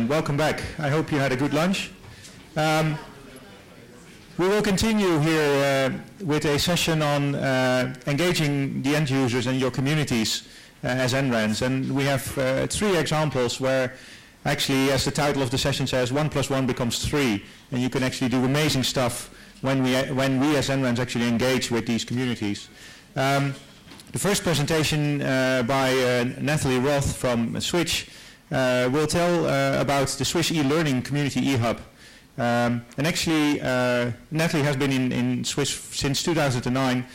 welcome back. I hope you had a good lunch. We will continue here with a session on engaging the end users and your communities as NRENs. And we have 3 examples where actually, as the title of the session says, 1 + 1 becomes 3. And you can actually do amazing stuff when we as NRENs actually engage with these communities. The first presentation by Nathalie Roth from Switch will tell about the Swiss e-learning community eHub. And actually, Nathalie has been in Swiss since 2009.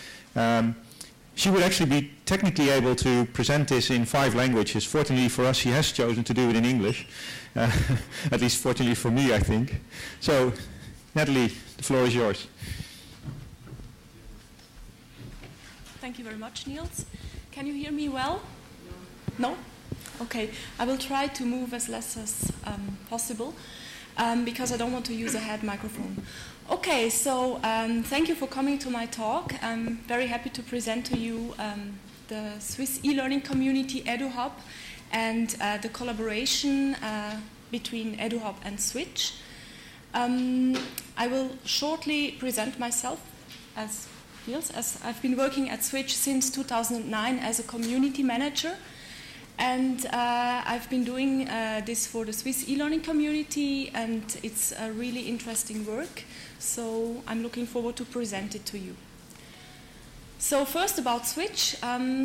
She would actually be technically able to present this in 5 languages. Fortunately for us, she has chosen to do it in English. At least fortunately for me, I think. So, Nathalie, the floor is yours. Thank you very much, Niels. Can you hear me well? No? Okay. I will try to move as less as possible because I don't want to use a head microphone. Okay, so thank you for coming to my talk. I'm very happy to present to you the Swiss e-learning community eduhub and the collaboration between eduhub and Switch. I will shortly present myself as Niels, as I've been working at Switch since 2009 as a community manager, and I've been doing this for the Swiss e-learning community, and it's a really interesting work, so I'm looking forward to present it to you. So first about Switch.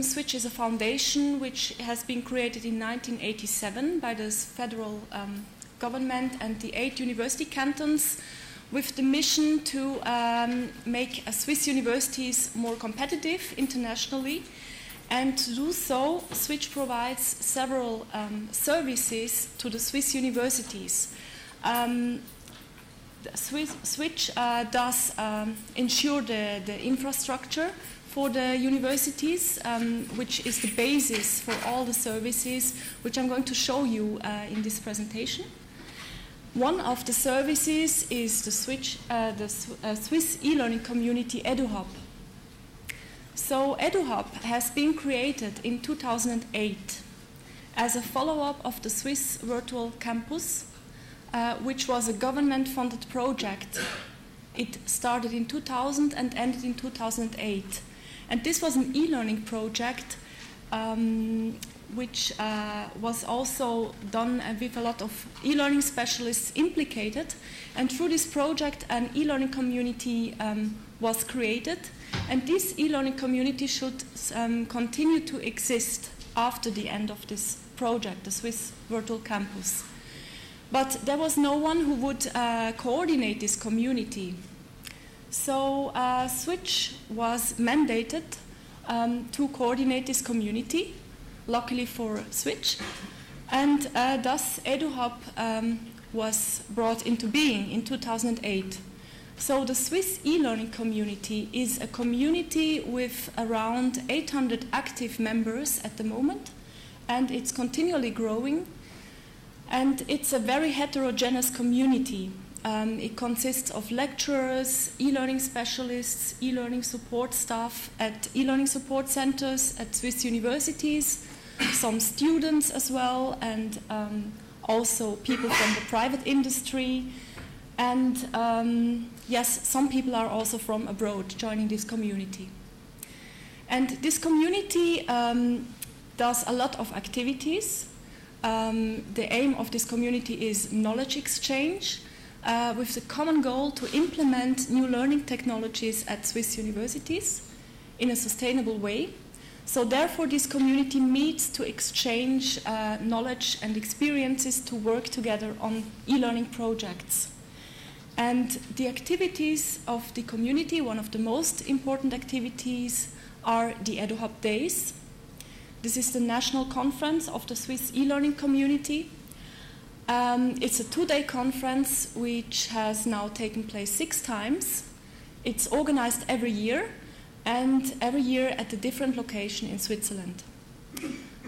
Switch is a foundation which has been created in 1987 by the federal government and the 8 university cantons, with the mission to make Swiss universities more competitive internationally. And to do so, Switch provides several services to the Swiss universities. Switch does ensure the infrastructure for the universities, which is the basis for all the services, which I'm going to show you in this presentation. One of the services is the Swiss e-learning community eduhub. So eduhub has been created in 2008 as a follow-up of the Swiss Virtual Campus, which was a government-funded project. It started in 2000 and ended in 2008. And this was an e-learning project which was also done with a lot of e-learning specialists implicated. And through this project, an e-learning community was created. And this e-learning community should continue to exist after the end of this project, the Swiss Virtual Campus. But there was no one who would coordinate this community. So Switch was mandated to coordinate this community, luckily for Switch, and thus eduhub was brought into being in 2008. So the Swiss e-learning community is a community with around 800 active members at the moment, and it's continually growing, and it's a very heterogeneous community. It consists of lecturers, e-learning specialists, e-learning support staff at e-learning support centers at Swiss universities, some students as well, and also people from the private industry. And yes, some people are also from abroad joining this community. And this community does a lot of activities. The aim of this community is knowledge exchange, with the common goal to implement new learning technologies at Swiss universities in a sustainable way. So therefore, this community meets to exchange knowledge and experiences to work together on e-learning projects. And the activities of the community, one of the most important activities, are the eduhub days. This is the national conference of the Swiss e-learning community. It's a 2-day conference which has now taken place 6 times. It's organized every year, and every year at a different location in Switzerland.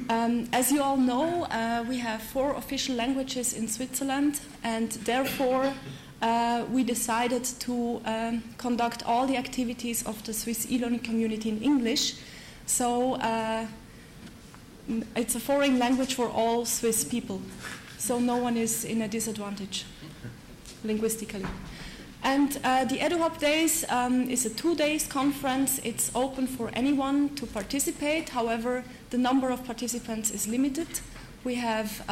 As you all know, we have 4 official languages in Switzerland, and therefore we decided to conduct all the activities of the Swiss e-learning community in English. So it's a foreign language for all Swiss people. so no one is in a disadvantage linguistically. And the EduHub Days is a 2-day conference. It's open for anyone to participate. However, the number of participants is limited. We have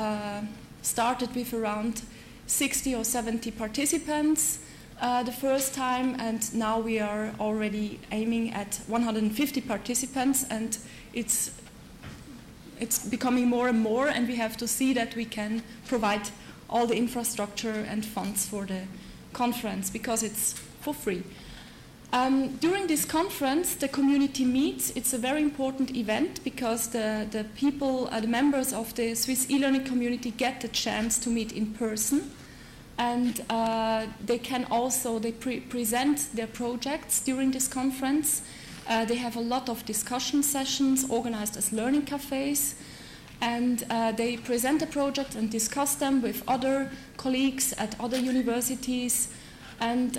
started with around 60 or 70 participants the first time, and now we are already aiming at 150 participants, and it's becoming more and more, and we have to see that we can provide all the infrastructure and funds for the conference, because it's for free. During this conference, the community meets. It's a very important event because the people, the members of the Swiss e-learning community get the chance to meet in person, and they can also present their projects during this conference. They have a lot of discussion sessions organized as learning cafes, and they present the project and discuss them with other colleagues at other universities, and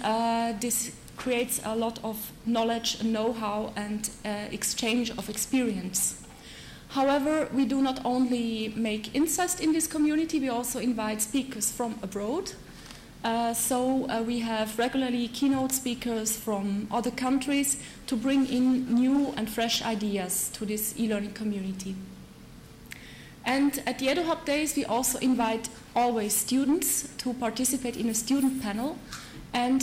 this creates a lot of knowledge and know-how and exchange of experience. However, we do not only make insights in this community, we also invite speakers from abroad. So we have regularly keynote speakers from other countries to bring in new and fresh ideas to this e-learning community. And at the EduHub Days, we also invite always students to participate in a student panel, and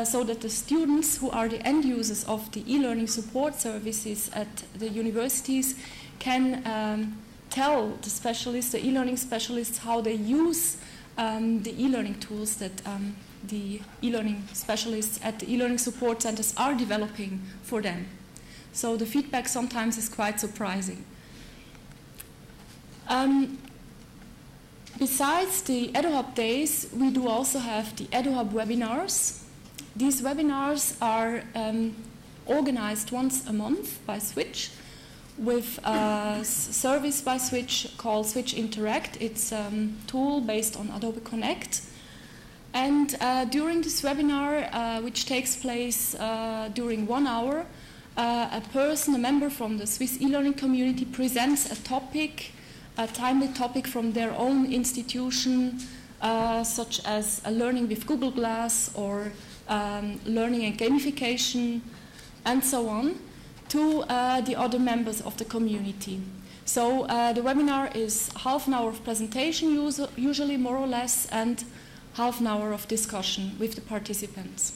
so that the students who are the end users of the e-learning support services at the universities can tell the specialists, the e-learning specialists, how they use the e-learning tools that the e-learning specialists at the e-learning support centers are developing for them. So the feedback sometimes is quite surprising. Besides the EduHub Days, we do also have the EduHub webinars. These webinars are organized once a month by Switch with a service by Switch called SWITCHinteract. It's a tool based on Adobe Connect. And during this webinar, which takes place during 1 hour, a member from the Swiss e-learning community presents a topic, a timely topic from their own institution, such as learning with Google Glass or learning and gamification, and so on, to the other members of the community. So the webinar is half an hour of presentation, usually more or less, and half an hour of discussion with the participants.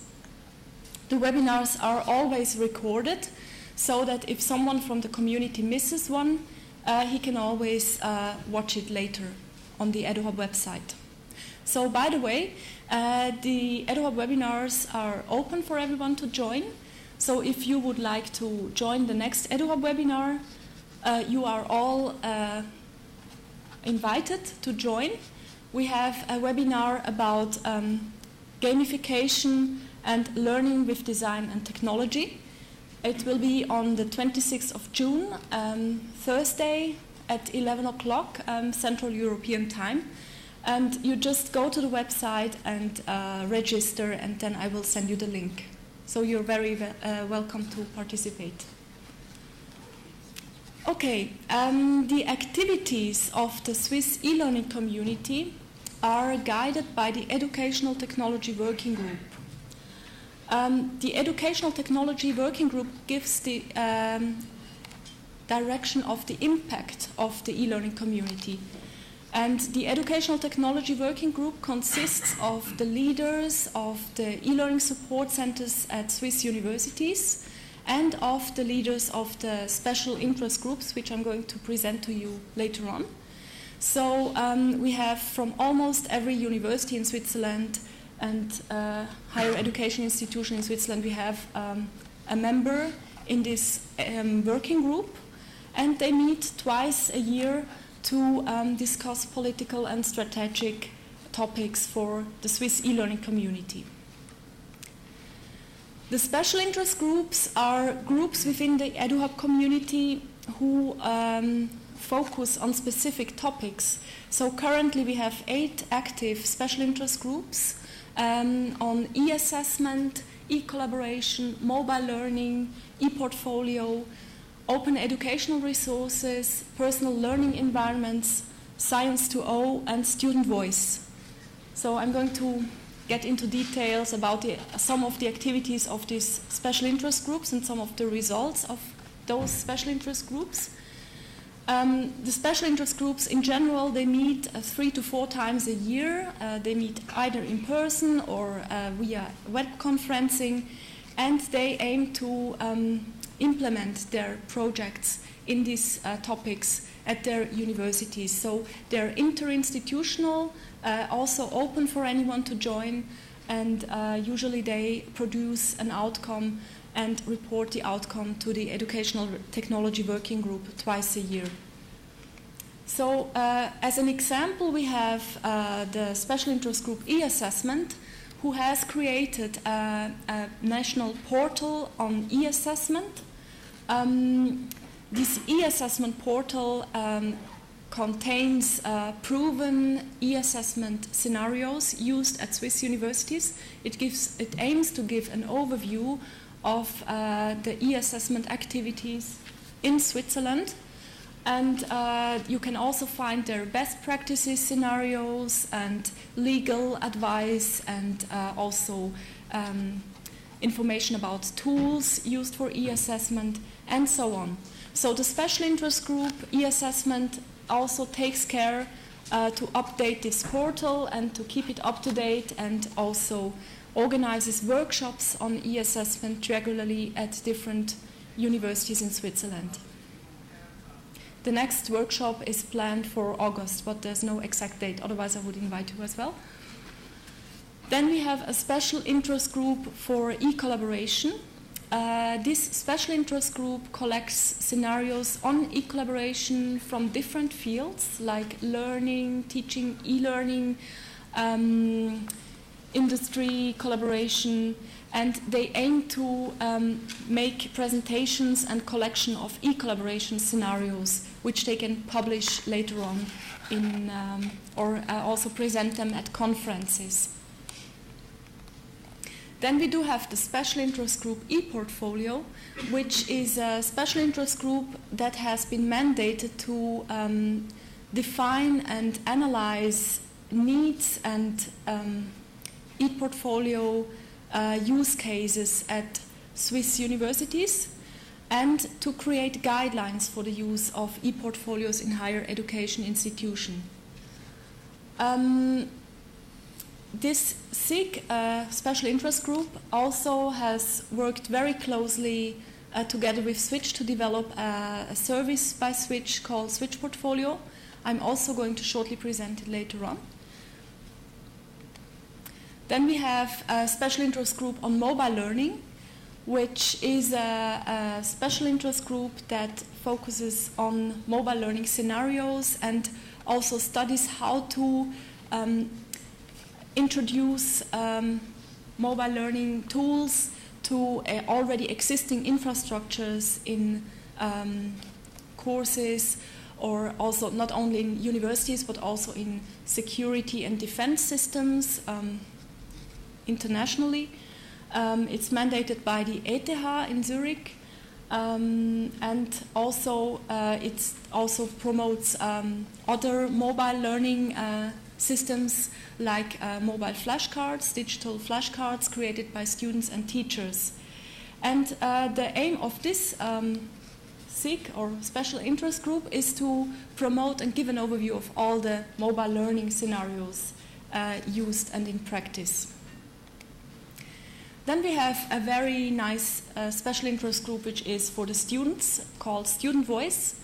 The webinars are always recorded, so that if someone from the community misses one, he can always watch it later on the EduHub website. So by the way, the EduHub webinars are open for everyone to join. So if you would like to join the next EduHub webinar, you are all invited to join. We have a webinar about gamification and learning with design and technology. It will be on the 26th of June, Thursday at 11 o'clock Central European Time. And you just go to the website and register, and then I will send you the link. So you're very welcome to participate. Okay, the activities of the Swiss e-learning community are guided by the Educational Technology Working Group. The Educational Technology Working Group gives the direction of the impact of the e-learning community. And the Educational Technology Working Group consists of the leaders of the e-learning support centers at Swiss universities and of the leaders of the special interest groups, which I'm going to present to you later on. So we have from almost every university in Switzerland and higher education institution in Switzerland, we have a member in this working group, and they meet twice a year to discuss political and strategic topics for the Swiss e-learning community. The special interest groups are groups within the EduHub community who focus on specific topics. So currently we have 8 active special interest groups on e-assessment, e-collaboration, mobile learning, e-portfolio, open educational resources, personal learning environments, Science 2.0, and Student Voice. So I'm going to get into details about some of the activities of these special interest groups and some of the results of those special interest groups. The special interest groups in general, they meet 3 to 4 times a year. They meet either in person or via web conferencing, and they aim to implement their projects in these topics at their universities. So they're interinstitutional, also open for anyone to join, and usually they produce an outcome and report the outcome to the Educational Technology Working Group twice a year. So as an example, we have the Special Interest Group e-assessment, who has created a national portal on e-assessment. This e-assessment portal contains proven e-assessment scenarios used at Swiss universities. It aims to give an overview of the e-assessment activities in Switzerland, and you can also find their best practices scenarios and legal advice, and also information about tools used for e-assessment and so on. So the special interest group e-assessment also takes care to update this portal and to keep it up to date, and also organizes workshops on e-assessment regularly at different universities in Switzerland. The next workshop is planned for August, but there's no exact date, otherwise I would invite you as well. Then we have a special interest group for e-collaboration. This special interest group collects scenarios on e-collaboration from different fields like learning, teaching, e-learning, industry collaboration, and they aim to make presentations and collection of e-collaboration scenarios, which they can publish later on in, or also present them at conferences. Then we do have the special interest group e-portfolio, which is a special interest group that has been mandated to define and analyze needs and e-portfolio use cases at Swiss universities, and to create guidelines for the use of e-portfolios in higher education institutions. This SIG special interest group also has worked very closely together with Switch to develop a service by Switch called SWITCHportfolio. I'm also going to shortly present it later on. Then we have a special interest group on mobile learning, which is a special interest group that focuses on mobile learning scenarios and also studies how to introduce mobile learning tools to already existing infrastructures in courses, or also not only in universities but also in security and defense systems internationally. It's mandated by the ETH in Zurich, and also it also promotes other mobile learning systems like mobile flashcards, digital flashcards created by students and teachers. And the aim of this SIG or special interest group is to promote and give an overview of all the mobile learning scenarios used and in practice. Then we have a very nice special interest group which is for the students, called Student Voice.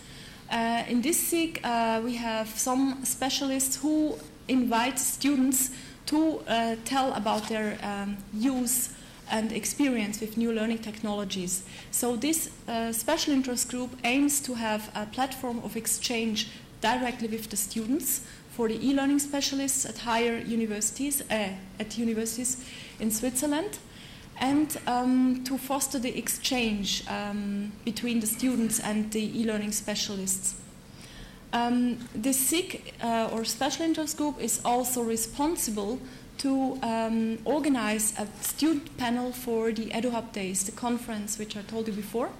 In this SIG we have some specialists who invite students to tell about their use and experience with new learning technologies. So this special interest group aims to have a platform of exchange directly with the students for the e-learning specialists at higher universities, in Switzerland, and to foster the exchange between the students and the e-learning specialists. This SIG or special interest group is also responsible to organize a student panel for the EduHub Days, the conference which I told you before.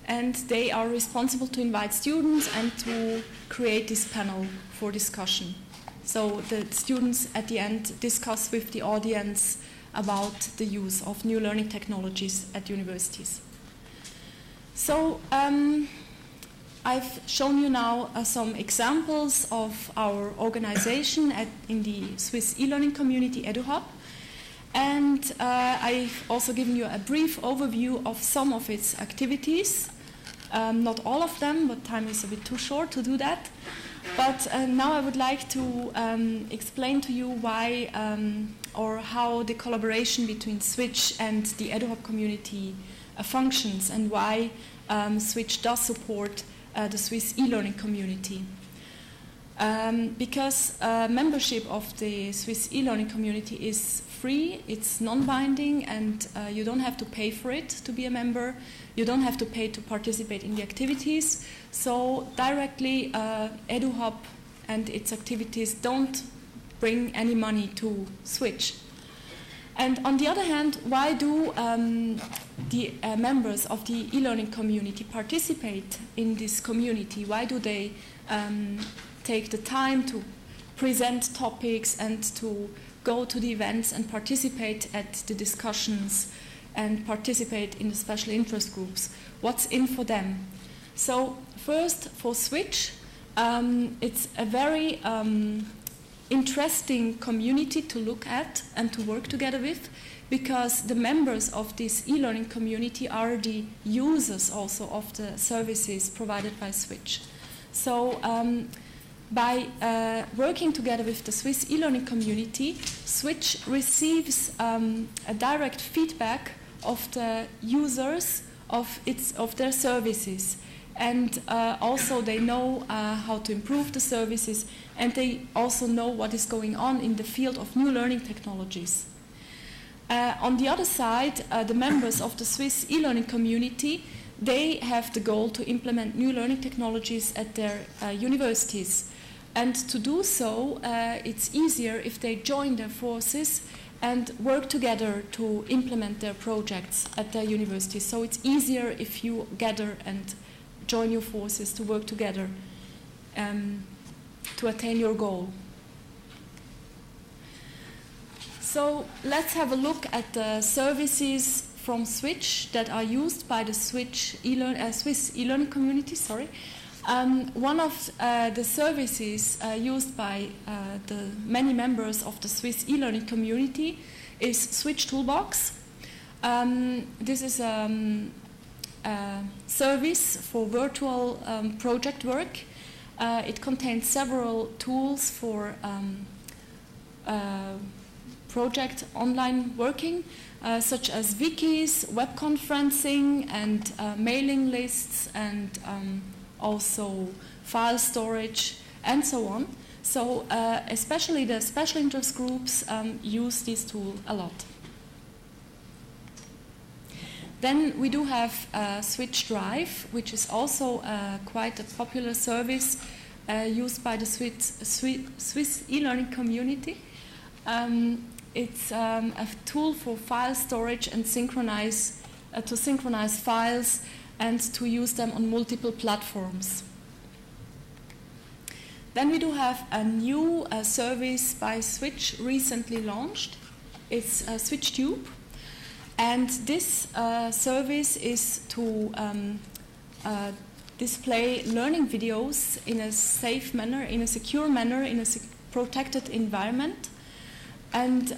and they are responsible to invite students and to create this panel for discussion. So the students at the end discuss with the audience about the use of new learning technologies at universities. So I've shown you now some examples of our organization in the Swiss e-learning community eduhub, and I've also given you a brief overview of some of its activities. Not all of them, but time is a bit too short to do that. But now I would like to explain to you why or how the collaboration between Switch and the eduhub community functions, and why Switch does support the Swiss e-learning community. Because membership of the Swiss e-learning community is free, it's non-binding, and you don't have to pay for it to be a member. You don't have to pay to participate in the activities. So directly, eduhub and its activities don't bring any money to Switch. And on the other hand, why do the members of the e-learning community participate in this community? Why do they take the time to present topics and to go to the events and participate at the discussions and participate in the special interest groups? What's in for them? So first, for Switch, it's a very interesting community to look at and to work together with, because the members of this e-learning community are the users also of the services provided by Switch. So by working together with the Swiss e-learning community, Switch receives a direct feedback of the users of their services. And also they know how to improve the services, and they also know what is going on in the field of new learning technologies. On the other side, the members of the Swiss e-learning community, they have the goal to implement new learning technologies at their universities. And to do so, it's easier if they join their forces and work together to implement their projects at their universities. So it's easier if you gather and join your forces to work together to attain your goal. So let's have a look at the services from Switch that are used by the Swiss e-learning community. One of the services used by the many members of the Swiss e-learning community is SWITCHtoolbox. This is service for virtual project work. It contains several tools for project online working, such as wikis, web conferencing, and mailing lists, and also file storage, and so on. So especially the special interest groups use this tool a lot. Then we do have SWITCHdrive, which is also quite a popular service used by the Swiss e-learning community. It's a tool for file storage and to synchronize files and to use them on multiple platforms. Then we do have a new service by Switch recently launched. It's SWITCHtube. And this service is to display learning videos in a safe manner, in a secure manner, in a protected environment. And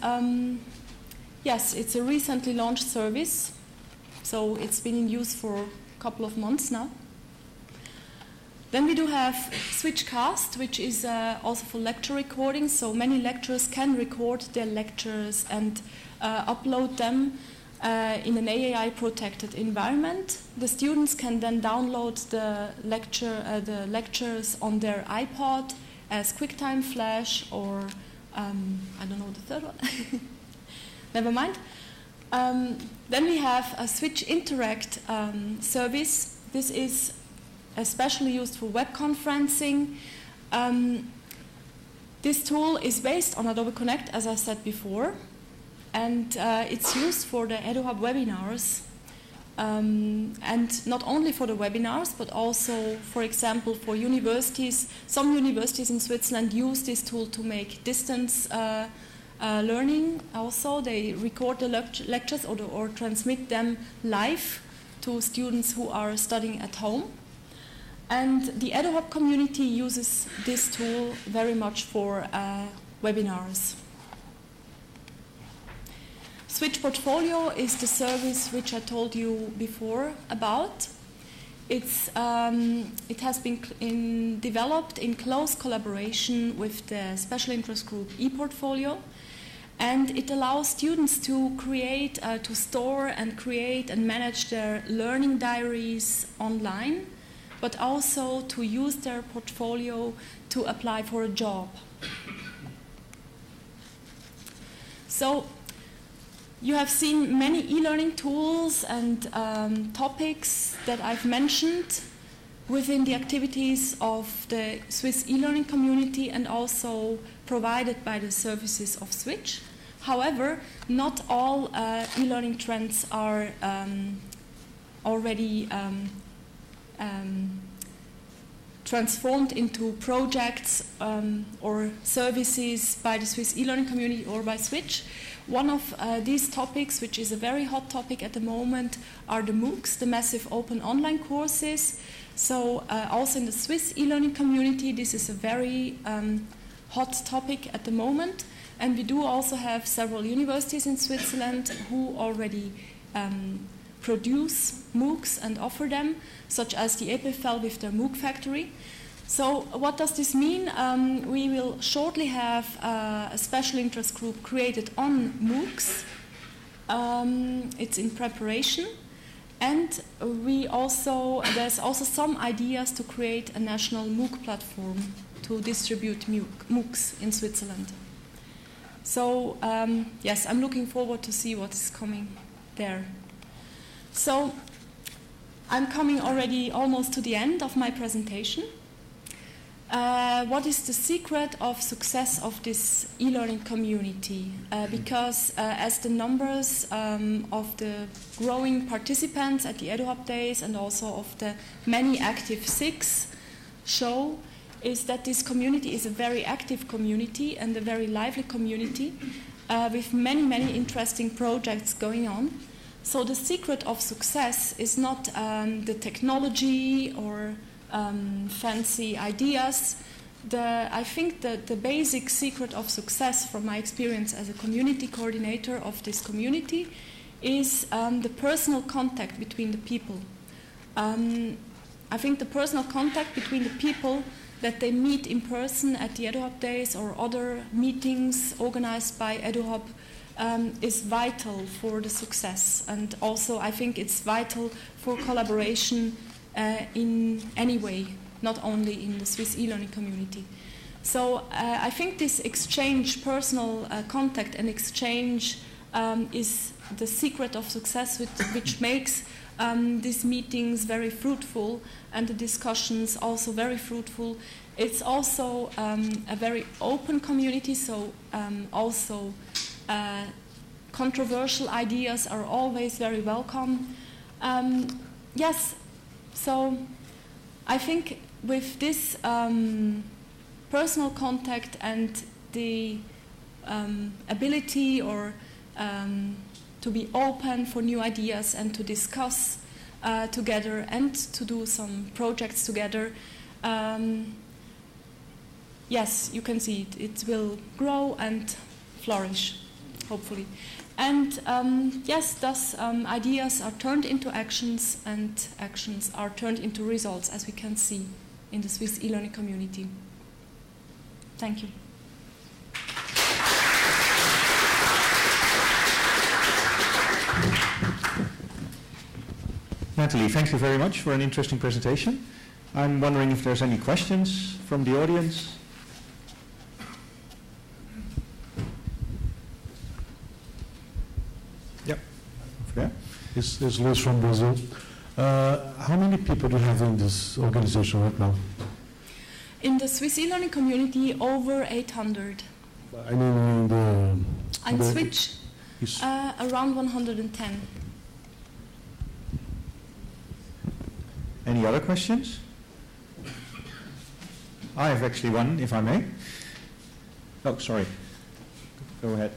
yes, it's a recently launched service, so it's been in use for a couple of months now. Then we do have SWITCHcast, which is also for lecture recording, so many lecturers can record their lectures and upload them in an AAI-protected environment. The students can then download the lectures on their iPod as QuickTime Flash, or I don't know the third one. Never mind. Then we have a SWITCHinteract service. This is especially used for web conferencing. This tool is based on Adobe Connect, as I said before, and it's used for the eduhub webinars. And not only for the webinars, but also, for example, for universities. Some universities in Switzerland use this tool to make distance learning also. They record the lectures or transmit them live to students who are studying at home. And the eduhub community uses this tool very much for webinars. SWITCHportfolio is the service which I told you before about. It has been developed in close collaboration with the special interest group ePortfolio, and it allows students to create, to store and create and manage their learning diaries online, but also to use their portfolio to apply for a job. So, you have seen many e-learning tools and topics that I've mentioned within the activities of the Swiss e-learning community and also provided by the services of Switch. However, not all e-learning trends are already transformed into projects or services by the Swiss e-learning community or by Switch. One of these topics, which is a very hot topic at the moment, are the MOOCs, the massive open online courses. So also in the Swiss e-learning community, this is a very hot topic at the moment. And we do also have several universities in Switzerland who already produce MOOCs and offer them, such as the EPFL with their MOOC factory. So what does this mean? We will shortly have a special interest group created on MOOCs. It's in preparation. And there's also some ideas to create a national MOOC platform to distribute MOOCs in Switzerland. So yes, I'm looking forward to see what is coming there. So I'm coming already almost to the end of my presentation. What is the secret of success of this e-learning community? Because as the numbers of the growing participants at the EduHub Days and also of the many active SIGs show, is that this community is a very active community and a very lively community with many, many interesting projects going on. So the secret of success is not the technology or fancy ideas. I think that the basic secret of success from my experience as a community coordinator of this community is the personal contact between the people. I think the personal contact between the people that they meet in person at the EduHub Days or other meetings organized by EduHub is vital for the success. And also I think it's vital for collaboration in any way, not only in the Swiss e-learning community. So I think this exchange, personal contact and exchange is the secret of success, which makes these meetings very fruitful and the discussions also very fruitful. It's also a very open community, so also controversial ideas are always very welcome. Yes, so I think with this personal contact and the ability or to be open for new ideas and to discuss together and to do some projects together, yes, you can see it will grow and flourish, hopefully. And yes, thus ideas are turned into actions and actions are turned into results, as we can see in the Swiss e-learning community. Thank you. Nathalie, thank you very much for an interesting presentation. I'm wondering if there's any questions from the audience. Yep. Yeah. It's Luis from Brazil. How many people do you have in this organization right now? In the Swiss e-learning community, over 800. I mean, and Switch, around 110. Any other questions? I have actually one, if I may. Oh, sorry. Go ahead.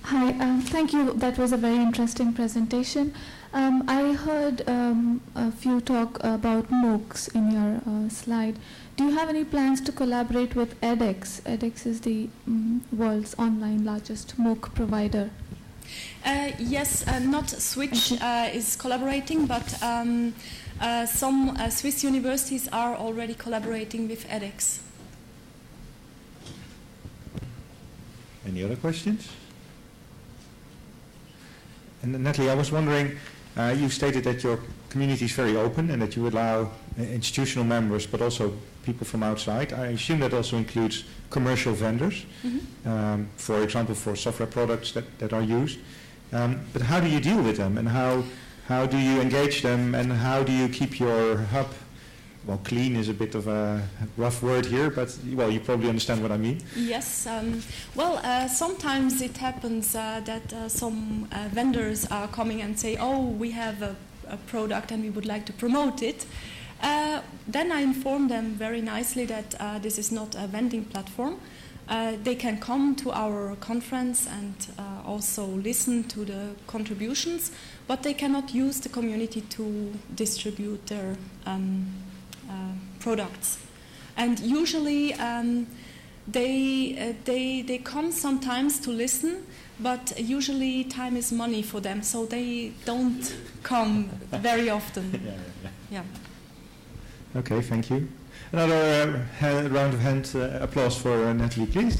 Hi, thank you. That was a very interesting presentation. I heard a few talk about MOOCs in your slide. Do you have any plans to collaborate with edX? edX is the world's online largest MOOC provider. Yes, not Switch is collaborating, but some Swiss universities are already collaborating with edX. Any other questions? And Nathalie, I was wondering, you stated that your community is very open and that you allow institutional members, but also people from outside. I assume that also includes commercial vendors, for example, for software products that are used. But how do you deal with them, and how do you engage them, and how do you keep your hub, well, clean is a bit of a rough word here, but well, you probably understand what I mean. Yes, sometimes it happens that some vendors are coming and say, oh, we have a product and we would like to promote it. Then I inform them very nicely that this is not a vending platform. They can come to our conference and also listen to the contributions, but they cannot use the community to distribute their products. And usually they come sometimes to listen, but usually time is money for them, so they don't come very often. Yeah. Okay, thank you. Another round of applause for Nathalie, please.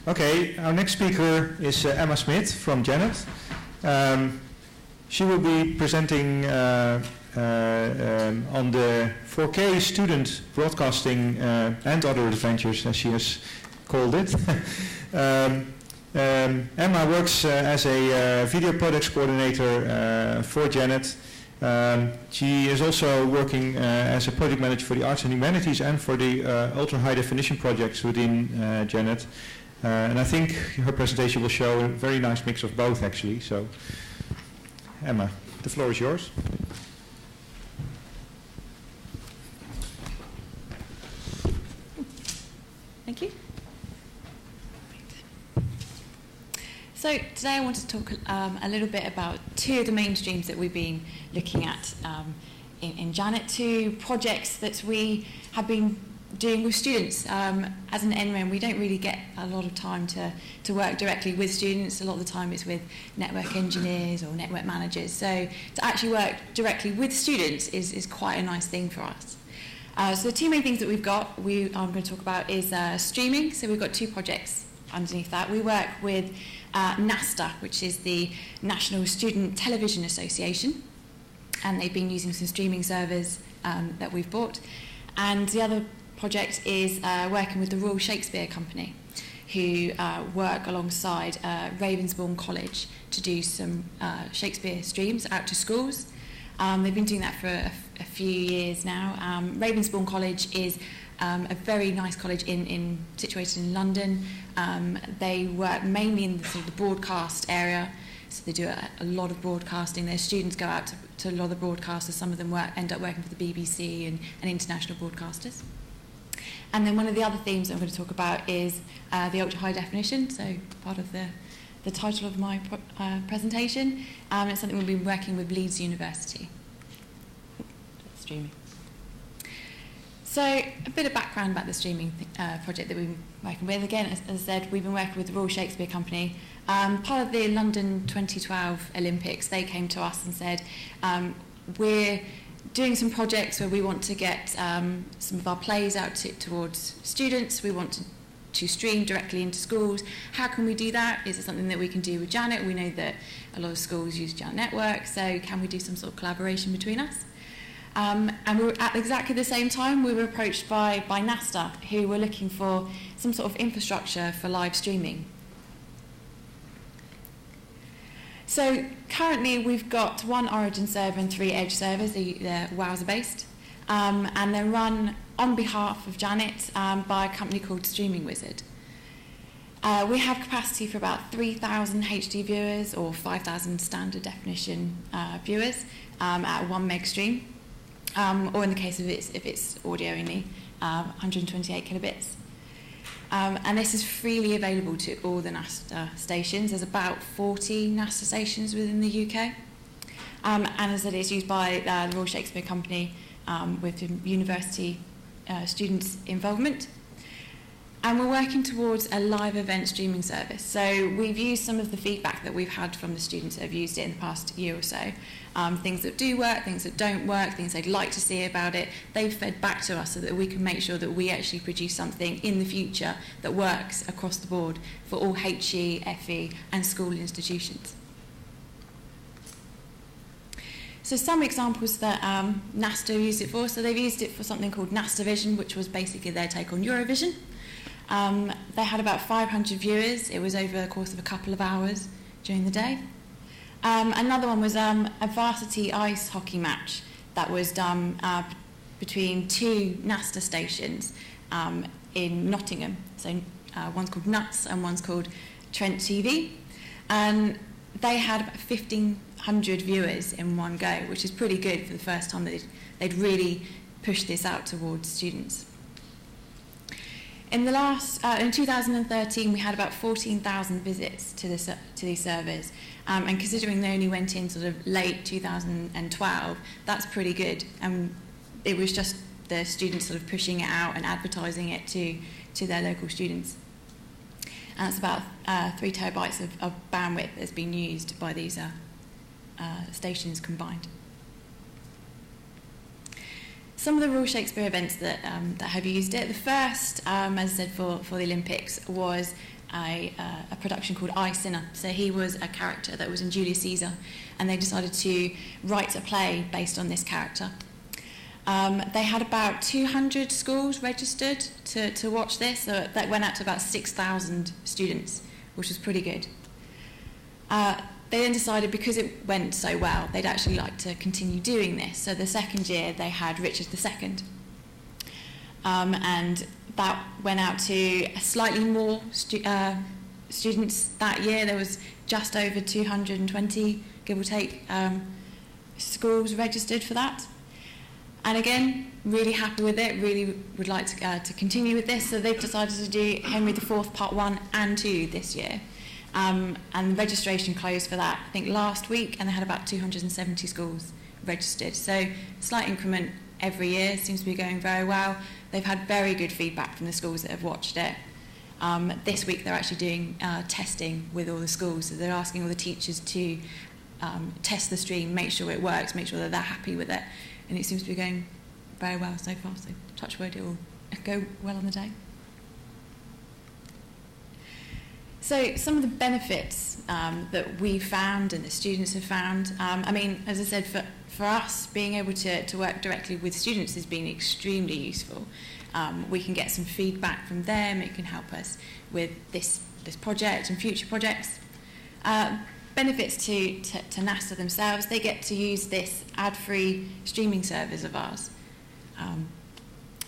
Okay, our next speaker is Emma Smith from Janet. She will be presenting on the 4K student broadcasting and other adventures, as she has called it. Emma works as a video products coordinator for Janet. She is also working as a project manager for the arts and humanities and for the ultra high definition projects within Janet. And I think her presentation will show a very nice mix of both, actually. So, Emma, the floor is yours. Thank you. So today I want to talk a little bit about two of the main streams that we've been looking at in Janet, two projects that we have been doing with students. As an NREN, we don't really get a lot of time to work directly with students. A lot of the time it's with network engineers or network managers. So to actually work directly with students is quite a nice thing for us. So the two main things that I'm going to talk about is streaming. So we've got two projects underneath that. We work with NASTA, which is the National Student Television Association, and they've been using some streaming servers that we've bought. And the other project is working with the Royal Shakespeare Company, who work alongside Ravensbourne College to do some Shakespeare streams out to schools. They've been doing that for a few years now. Ravensbourne College is a very nice college situated in London. They work mainly in the broadcast area, so they do a lot of broadcasting. Their students go out to a lot of the broadcasters. Some of them end up working for the BBC and international broadcasters. And then one of the other themes that I'm going to talk about is the ultra high definition, so part of the title of my presentation. It's something we've been working with Leeds University. Streaming. So a bit of background about the streaming project that we've been working with. Again, as I said, we've been working with the Royal Shakespeare Company. Part of the London 2012 Olympics, they came to us and said, we're doing some projects where we want to get some of our plays out towards students. We want to stream directly into schools. How can we do that? Is it something that we can do with Janet? We know that a lot of schools use Janet Network, so can we do some sort of collaboration between us? And we were at exactly the same time, we were approached by NASTA, who were looking for some sort of infrastructure for live streaming. So currently we've got one Origin server and 3 Edge servers. They're Wowser-based, and they're run on behalf of Janet by a company called Streaming Wizard. We have capacity for about 3,000 HD viewers or 5,000 standard definition viewers at 1 meg stream, or in the case of if it's audio only, 128 kilobits. And this is freely available to all the NASTA stations. There's about 40 NASTA stations within the UK. And as I said, it's used by the Royal Shakespeare Company with university students' involvement. And we're working towards a live event streaming service. So we've used some of the feedback that we've had from the students that have used it in the past year or so. Things that do work, things that don't work, things they'd like to see about it. They've fed back to us so that we can make sure that we actually produce something in the future that works across the board for all HE, FE and school institutions. So some examples that NASTA used it for. So they've used it for something called NASTA Vision, which was basically their take on Eurovision. They had about 500 viewers. It was over the course of a couple of hours during the day. Another one was a varsity ice hockey match that was done between 2 NASTA stations in Nottingham. So one's called Nuts and one's called Trent TV. And they had about 1,500 viewers in one go, which is pretty good for the first time that they'd really pushed this out towards students. In 2013, we had about 14,000 visits to these servers, and considering they only went in sort of late 2012, that's pretty good. And it was just the students sort of pushing it out and advertising it to their local students. And that's about 3 terabytes of bandwidth that's been used by these stations combined. Some of the Royal Shakespeare events that have used it. The first, as I said, for the Olympics was a production called I, Sinner. So he was a character that was in Julius Caesar, and they decided to write a play based on this character. They had about 200 schools registered to watch this, so that went out to about 6,000 students, which was pretty good. They then decided, because it went so well, they'd actually like to continue doing this. So the second year, they had Richard II. And that went out to slightly more students that year. There was just over 220, give or take, schools registered for that. And again, really happy with it, really would like to continue with this. So they've decided to do Henry IV Part 1 and 2 this year. And registration closed for that, I think, last week, and they had about 270 schools registered. So slight increment every year, seems to be going very well. They've had very good feedback from the schools that have watched it. This week they're actually doing testing with all the schools, so they're asking all the teachers to test the stream, make sure it works, make sure that they're happy with it, and it seems to be going very well so far, so touch wood, it will go well on the day. So some of the benefits that we found and the students have found, I mean, as I said, for us, being able to work directly with students has been extremely useful. We can get some feedback from them. It can help us with this project and future projects. Benefits to NASTA themselves, they get to use this ad-free streaming service of ours.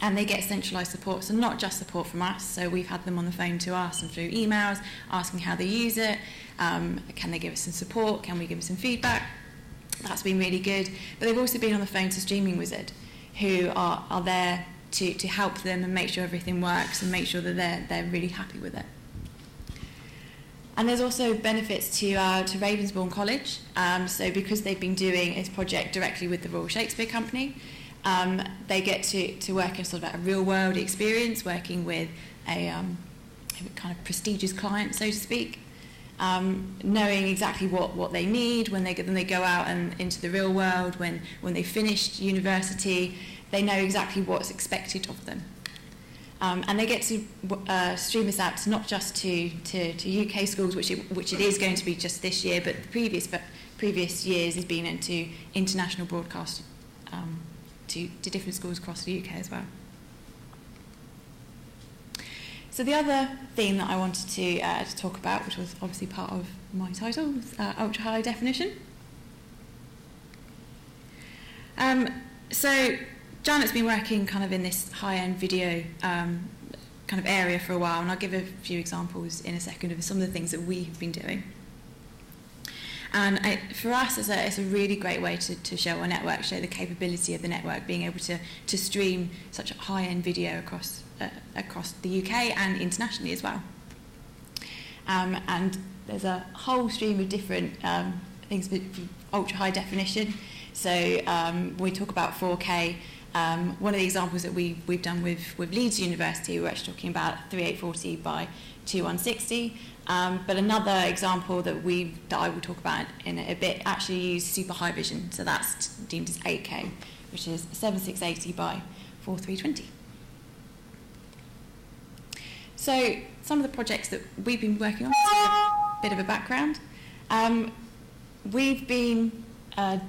And they get centralised support, so not just support from us, so we've had them on the phone to us and through emails, asking how they use it, can they give us some support, can we give them some feedback. That's been really good. But they've also been on the phone to Streaming Wizard, who are there to help them and make sure everything works and make sure that they're really happy with it. And there's also benefits to Ravensbourne College, so because they've been doing this project directly with the Royal Shakespeare Company, they get to work in sort of a real-world experience, working with a kind of prestigious client, so to speak, knowing exactly what they need when they go out and into the real world, when they've finished university, they know exactly what's expected of them. And they get to stream this out not just to UK schools, which it is going to be just this year, but the previous years has been into international broadcast to different schools across the UK as well. So the other theme that I wanted to talk about, which was obviously part of my title, was ultra high definition. So Janet's been working kind of in this high-end video kind kind of area for a while, and I'll give a few examples in a second of some of the things that we've been doing. And for us, it's a really great way to show our network, show the capability of the network, being able to stream such a high-end video across the UK and internationally as well. And there's a whole stream of different things with ultra-high definition. So when we talk about 4K, one of the examples that we've done with Leeds University, we're actually talking about 3840 by 2160. But another example that I will talk about in a bit actually uses super high vision, so that's deemed as 8K, which is 7680 by 4320. So some of the projects that we've been working on, a bit of a background. We've been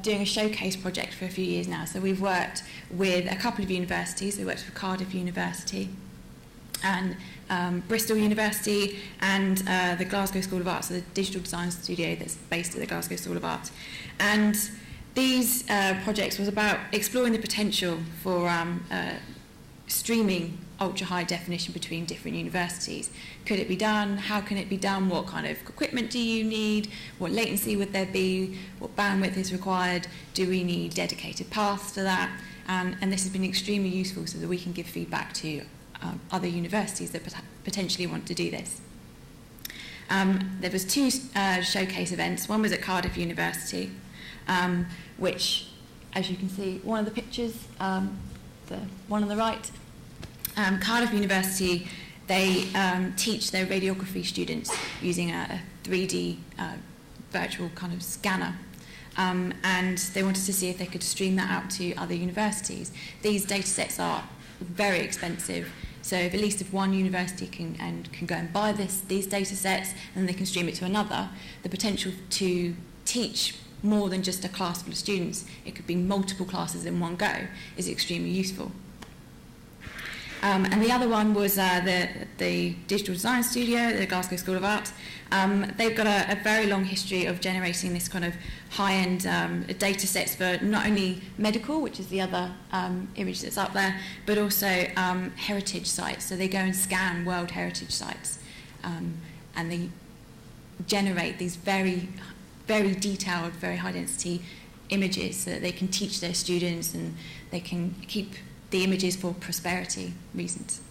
doing a showcase project for a few years now, so we've worked with a couple of universities. We worked with Cardiff University and Bristol University and the Glasgow School of Art, so the digital design studio that's based at the Glasgow School of Art. And these projects was about exploring the potential for streaming ultra-high definition between different universities. Could it be done? How can it be done? What kind of equipment do you need? What latency would there be? What bandwidth is required? Do we need dedicated paths for that? And this has been extremely useful so that we can give feedback to other universities that potentially want to do this. There was two showcase events. One was at Cardiff University, which, as you can see, one of the pictures, the one on the right, Cardiff University, they teach their radiography students using a 3D virtual kind of scanner. And they wanted to see if they could stream that out to other universities. These data sets are very expensive, so at least if one university can go and buy these data sets and then they can stream it to another, the potential to teach more than just a class full of students, it could be multiple classes in one go, is extremely useful. And the other one was the Digital Design Studio at the Glasgow School of Art. They've got a very long history of generating this kind of high-end data sets for not only medical, which is the other image that's up there, but also heritage sites. So they go and scan World Heritage sites, and they generate these very, very detailed, very high-density images so that they can teach their students and they can keep the images for prosperity reasons.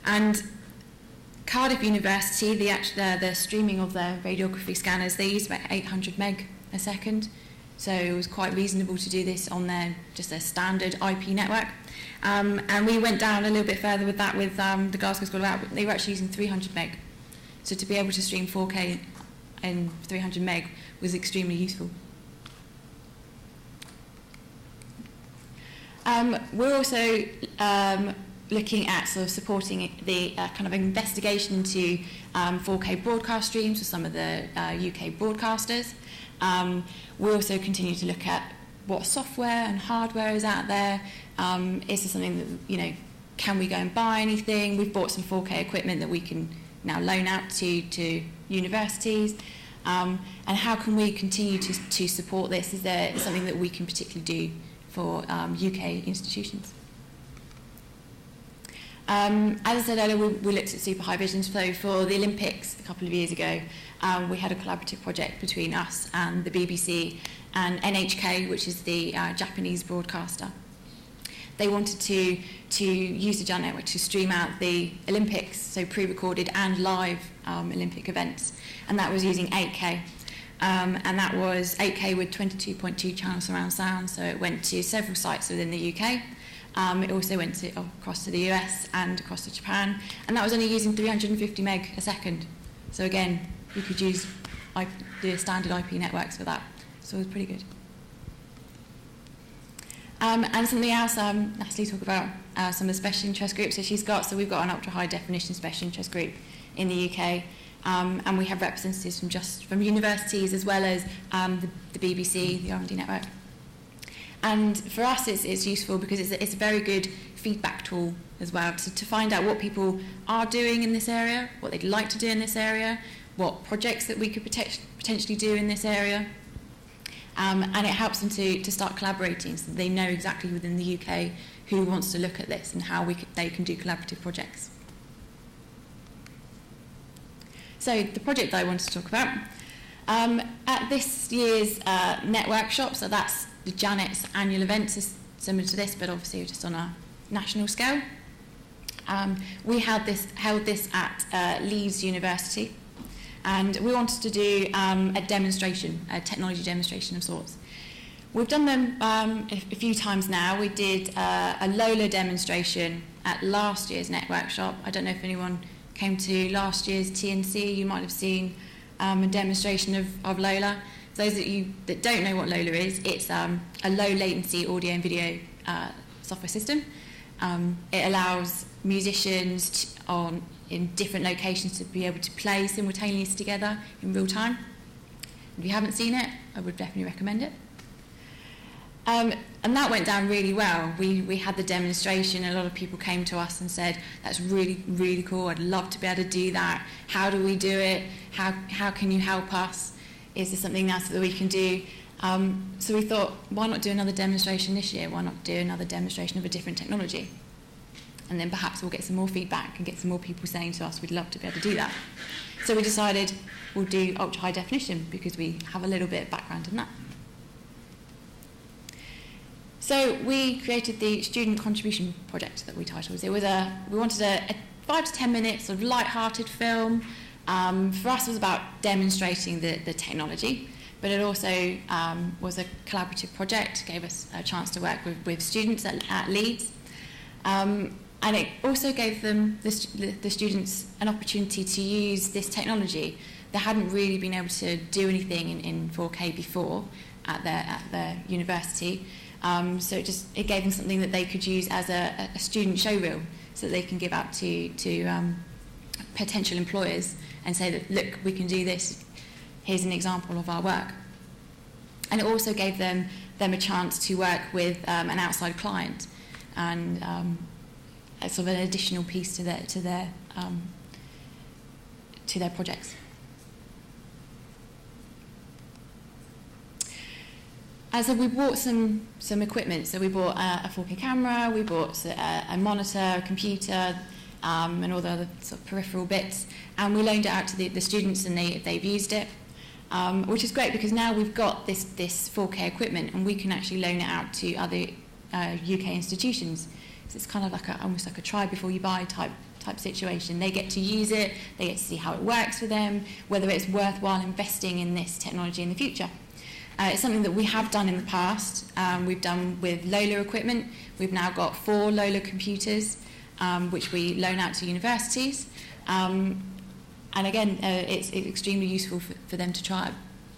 And Cardiff University, the streaming of their radiography scanners, they use about 800 meg a second, so it was quite reasonable to do this on just their standard IP network. And we went down a little bit further with that with the Glasgow School of Art. They were actually using 300 meg, so to be able to stream 4K in 300 meg was extremely useful. We're also looking at sort of supporting the kind of investigation into 4K broadcast streams for some of the UK broadcasters. We also continue to look at what software and hardware is out there. Is there something that, can we go and buy anything? We've bought some 4K equipment that we can now loan out to universities. And how can we continue to support this? Is there something that we can particularly do for UK institutions? As I said earlier, we looked at super high vision. So for the Olympics a couple of years ago, we had a collaborative project between us and the BBC and NHK, which is the Japanese broadcaster. They wanted to use the giant network to stream out the Olympics, so pre-recorded and live Olympic events, and that was using 8K. And that was 8K with 22.2 channel surround sound, so it went to several sites within the UK. It also went across to the US and across to Japan, and that was only using 350 meg a second. So again, you could use the standard IP networks for that, so it was pretty good. And something else, Nathalie talked about some of the special interest groups that she's got. So we've got an ultra high definition special interest group in the UK. And we have representatives from universities as well as the BBC, the R&D network. And for us, it's useful because it's a very good feedback tool as well to find out what people are doing in this area, what they'd like to do in this area, what projects that we could potentially do in this area. And it helps them to start collaborating so they know exactly within the UK who wants to look at this and how they can do collaborative projects. So the project that I wanted to talk about, at this year's Networkshop, so that's the Janet's annual event, is similar to this, but obviously just on a national scale. We held this at Leeds University, and we wanted to do a demonstration, a technology demonstration of sorts. We've done them a few times now. We did a Lola demonstration at last year's Networkshop. I don't know if anyone came to last year's TNC. You might have seen a demonstration of Lola. For those of you that don't know what Lola is, it's a low latency audio and video software system. It allows musicians in different locations to be able to play simultaneously together in real time. If you haven't seen it, I would definitely recommend it. And that went down really well. We had the demonstration, a lot of people came to us and said, that's really, really cool, I'd love to be able to do that. How do we do it? How can you help us? Is there something else that we can do? So we thought, why not do another demonstration this year? Why not do another demonstration of a different technology? And then perhaps we'll get some more feedback and get some more people saying to us, we'd love to be able to do that. So we decided we'll do ultra high definition because we have a little bit of background in that. So we created the student contribution project that we titled. We wanted a 5 to 10 minute sort of light-hearted film. For us, it was about demonstrating the technology, but it also was a collaborative project, gave us a chance to work with students at Leeds. And it also gave them, the students, an opportunity to use this technology. They hadn't really been able to do anything in 4K before at their university. So it gave them something that they could use as a student show reel, so that they can give out to potential employers and say that, look, we can do this, here's an example of our work. And it also gave them a chance to work with an outside client, and sort of an additional piece to their projects. So we bought some equipment. So we bought a 4K camera, we bought a monitor, a computer, and all the other sort of peripheral bits, and we loaned it out to the students, and they've used it, which is great because now we've got this 4K equipment, and we can actually loan it out to other UK institutions. So it's kind of like almost like a try before you buy type situation. They get to use it, they get to see how it works for them, whether it's worthwhile investing in this technology in the future. It's something that we have done in the past. We've done with Lola equipment. We've now got 4 Lola computers, which we loan out to universities. And again, it's extremely useful for them to try.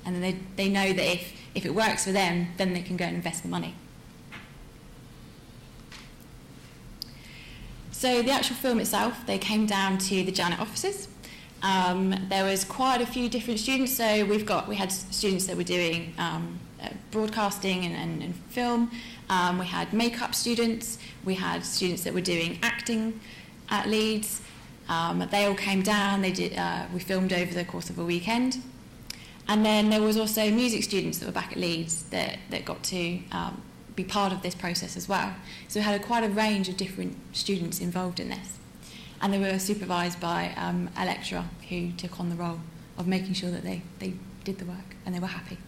And they know that if it works for them, then they can go and invest the money. So the actual film itself, they came down to the Janet offices. There was quite a few different students, so we had students that were doing broadcasting and film. We had makeup students. We had students that were doing acting at Leeds. They all came down. We filmed over the course of a weekend. And then there was also music students that were back at Leeds that got to be part of this process as well. So we had quite a range of different students involved in this. And they were supervised by a lecturer who took on the role of making sure that they did the work and they were happy.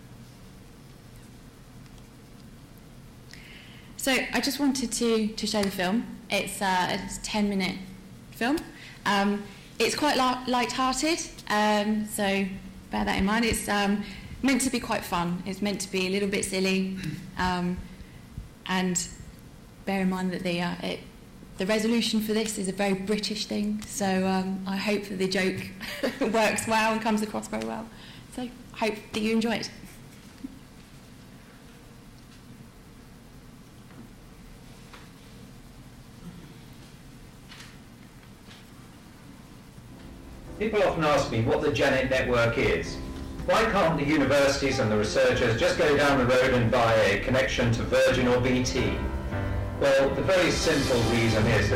So I just wanted to show the film. It's a 10-minute film. It's quite light-hearted, so bear that in mind. It's meant to be quite fun. It's meant to be a little bit silly, and bear in mind that the resolution for this is a very British thing, so I hope that the joke works well and comes across very well. So I hope that you enjoy it. People often ask me what the Janet network is. Why can't the universities and the researchers just go down the road and buy a connection to Virgin or BT? Well, the very simple reason is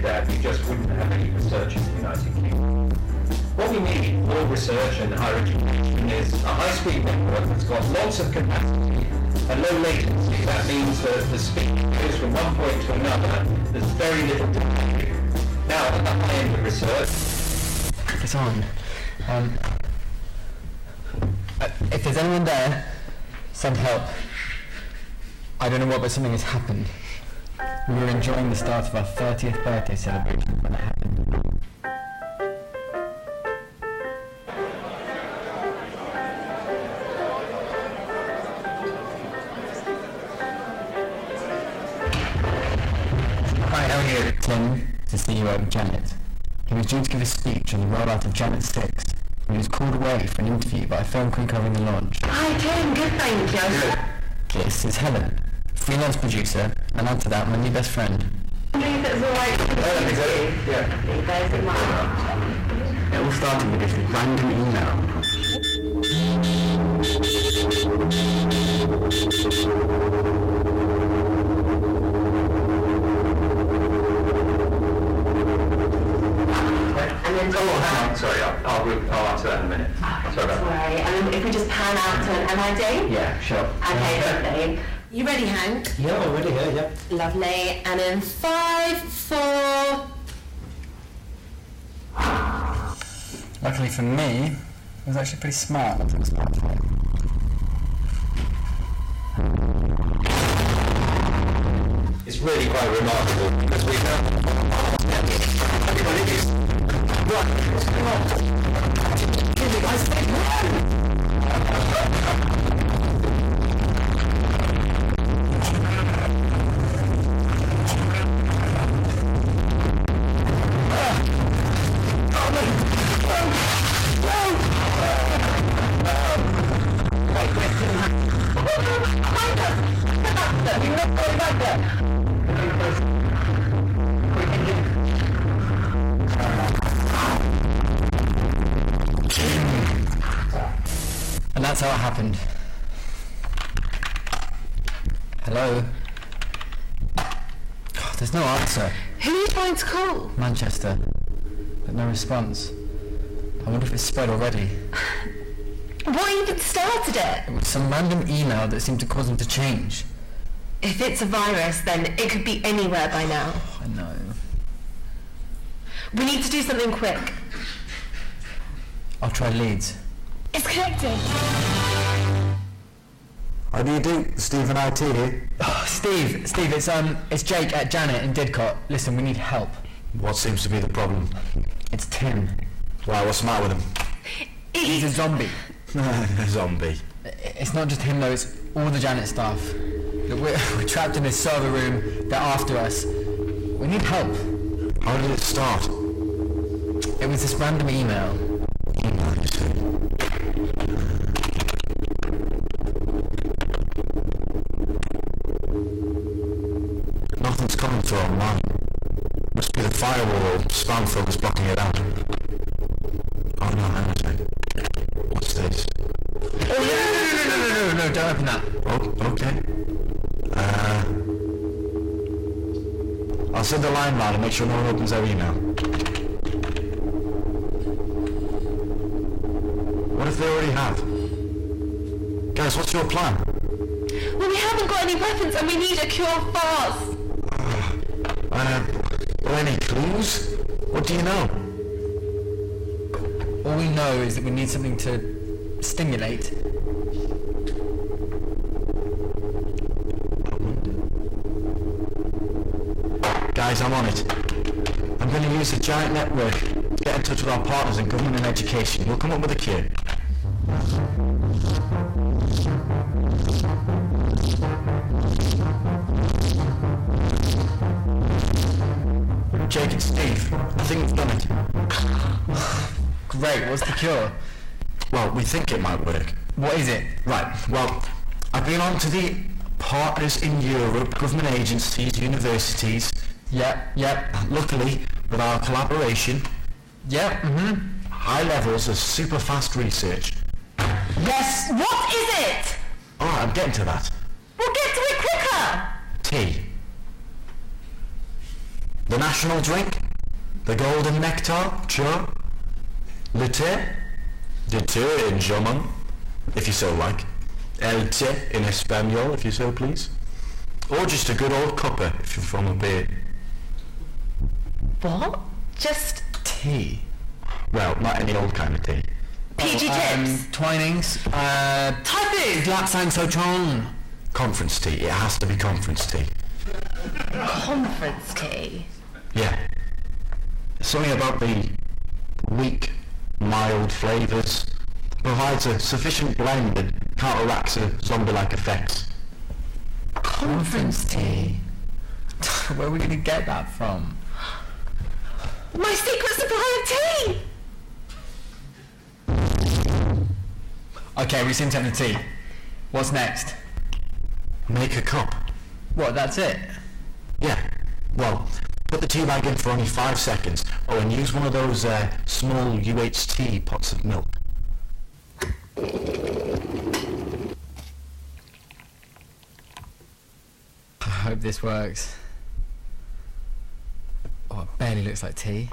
that we just wouldn't have any research in the United Kingdom. What we need for research and higher education is a high-speed network that's got lots of capacity and low latency. That means that the speed goes from one point to another. There's very little delay. Now, at the high end of research... It's on. If there's anyone there, send help. I don't know what, but something has happened. We were enjoying the start of our 30th birthday celebration when it happened. Hi, how are you? Tim, the CEO of Janet. He was due to give a speech on the rollout of Janet 6, and he was called away for an interview by a film crew covering the launch. Hi Tim, good thank you. Good. This is Helen, freelance producer, and add to that, my new best friend. I wonder if it's alright to you. Yeah. You guys in mind. It all started with this random email. And then hang on, sorry, I'll answer that in a minute. Sorry about that. Sorry, and then if we just pan out to an MID? Yeah, sure. Okay, lovely. You ready, Hank? Yeah, already here, yeah. Lovely. And then 5, 4... Luckily for me, it was actually pretty smart. Not smart for it. It's really quite remarkable because we found everybody is right. What's going on? Really, I said no. And that's how it happened. Hello? God, there's no answer. Who are you trying to call? Manchester. But no response. I wonder if it's spread already. What even started it? It was some random email that seemed to cause them to change. If it's a virus, then it could be anywhere by now. Oh, I know. We need to do something quick. I'll try Leeds. It's connected. How do you do? Steve and IT here. Oh, Steve, it's Jake at Janet in Didcot. Listen, we need help. What seems to be the problem? It's Tim. Why, what's the matter with him? He's a zombie. A zombie. It's not just him though, it's all the Janet staff. Look, we're trapped in this server room, they're after us. We need help. How did it start? It was this random email. Email, you say? Nothing's coming through online. Must be the firewall or spam filters blocking it out. Oh no, hang on a second. What's this? Oh, no, don't open that. Oh, okay. I'll send a line round and make sure no one opens their email. What if they already have? Guys, what's your plan? Well, we haven't got any weapons and we need a cure fast. Any clues? What do you know? All we know is that we need something to stimulate. Guys, I'm on it. I'm going to use the giant network to get in touch with our partners in government and education. We'll come up with a cure. Jake and Steve, I think we've done it. Great, what's the cure? Well, we think it might work. What is it? Right, well, I've been on to the partners in Europe, government agencies, universities. Yep. Luckily, with our collaboration, high levels of super fast research. Yes, what is it? Alright, I'm getting to that. We'll get to it quicker. Tea. The national drink, the golden nectar, sure. Le thé, de thé in German, if you so like. El té in Espanol, if you so please. Or just a good old cuppa, if you're from up here. What? Just Tea. Well, not any old kind of tea. PG tips? Twinings. Typhoon! Glatzang Sotron. Conference tea. It has to be conference tea. Conference tea. Yeah. Something about the weak, mild flavours provides a sufficient blend that counteracts the zombie-like effects. Conference tea? Where are we going to get that from? My secret supply of tea! Okay, we seem to have the tea. What's next? Make a cup. What, that's it? Yeah. Well, put the tea bag in for only 5 seconds. Oh, and use one of those small UHT pots of milk. I hope this works. Oh, it barely looks like tea.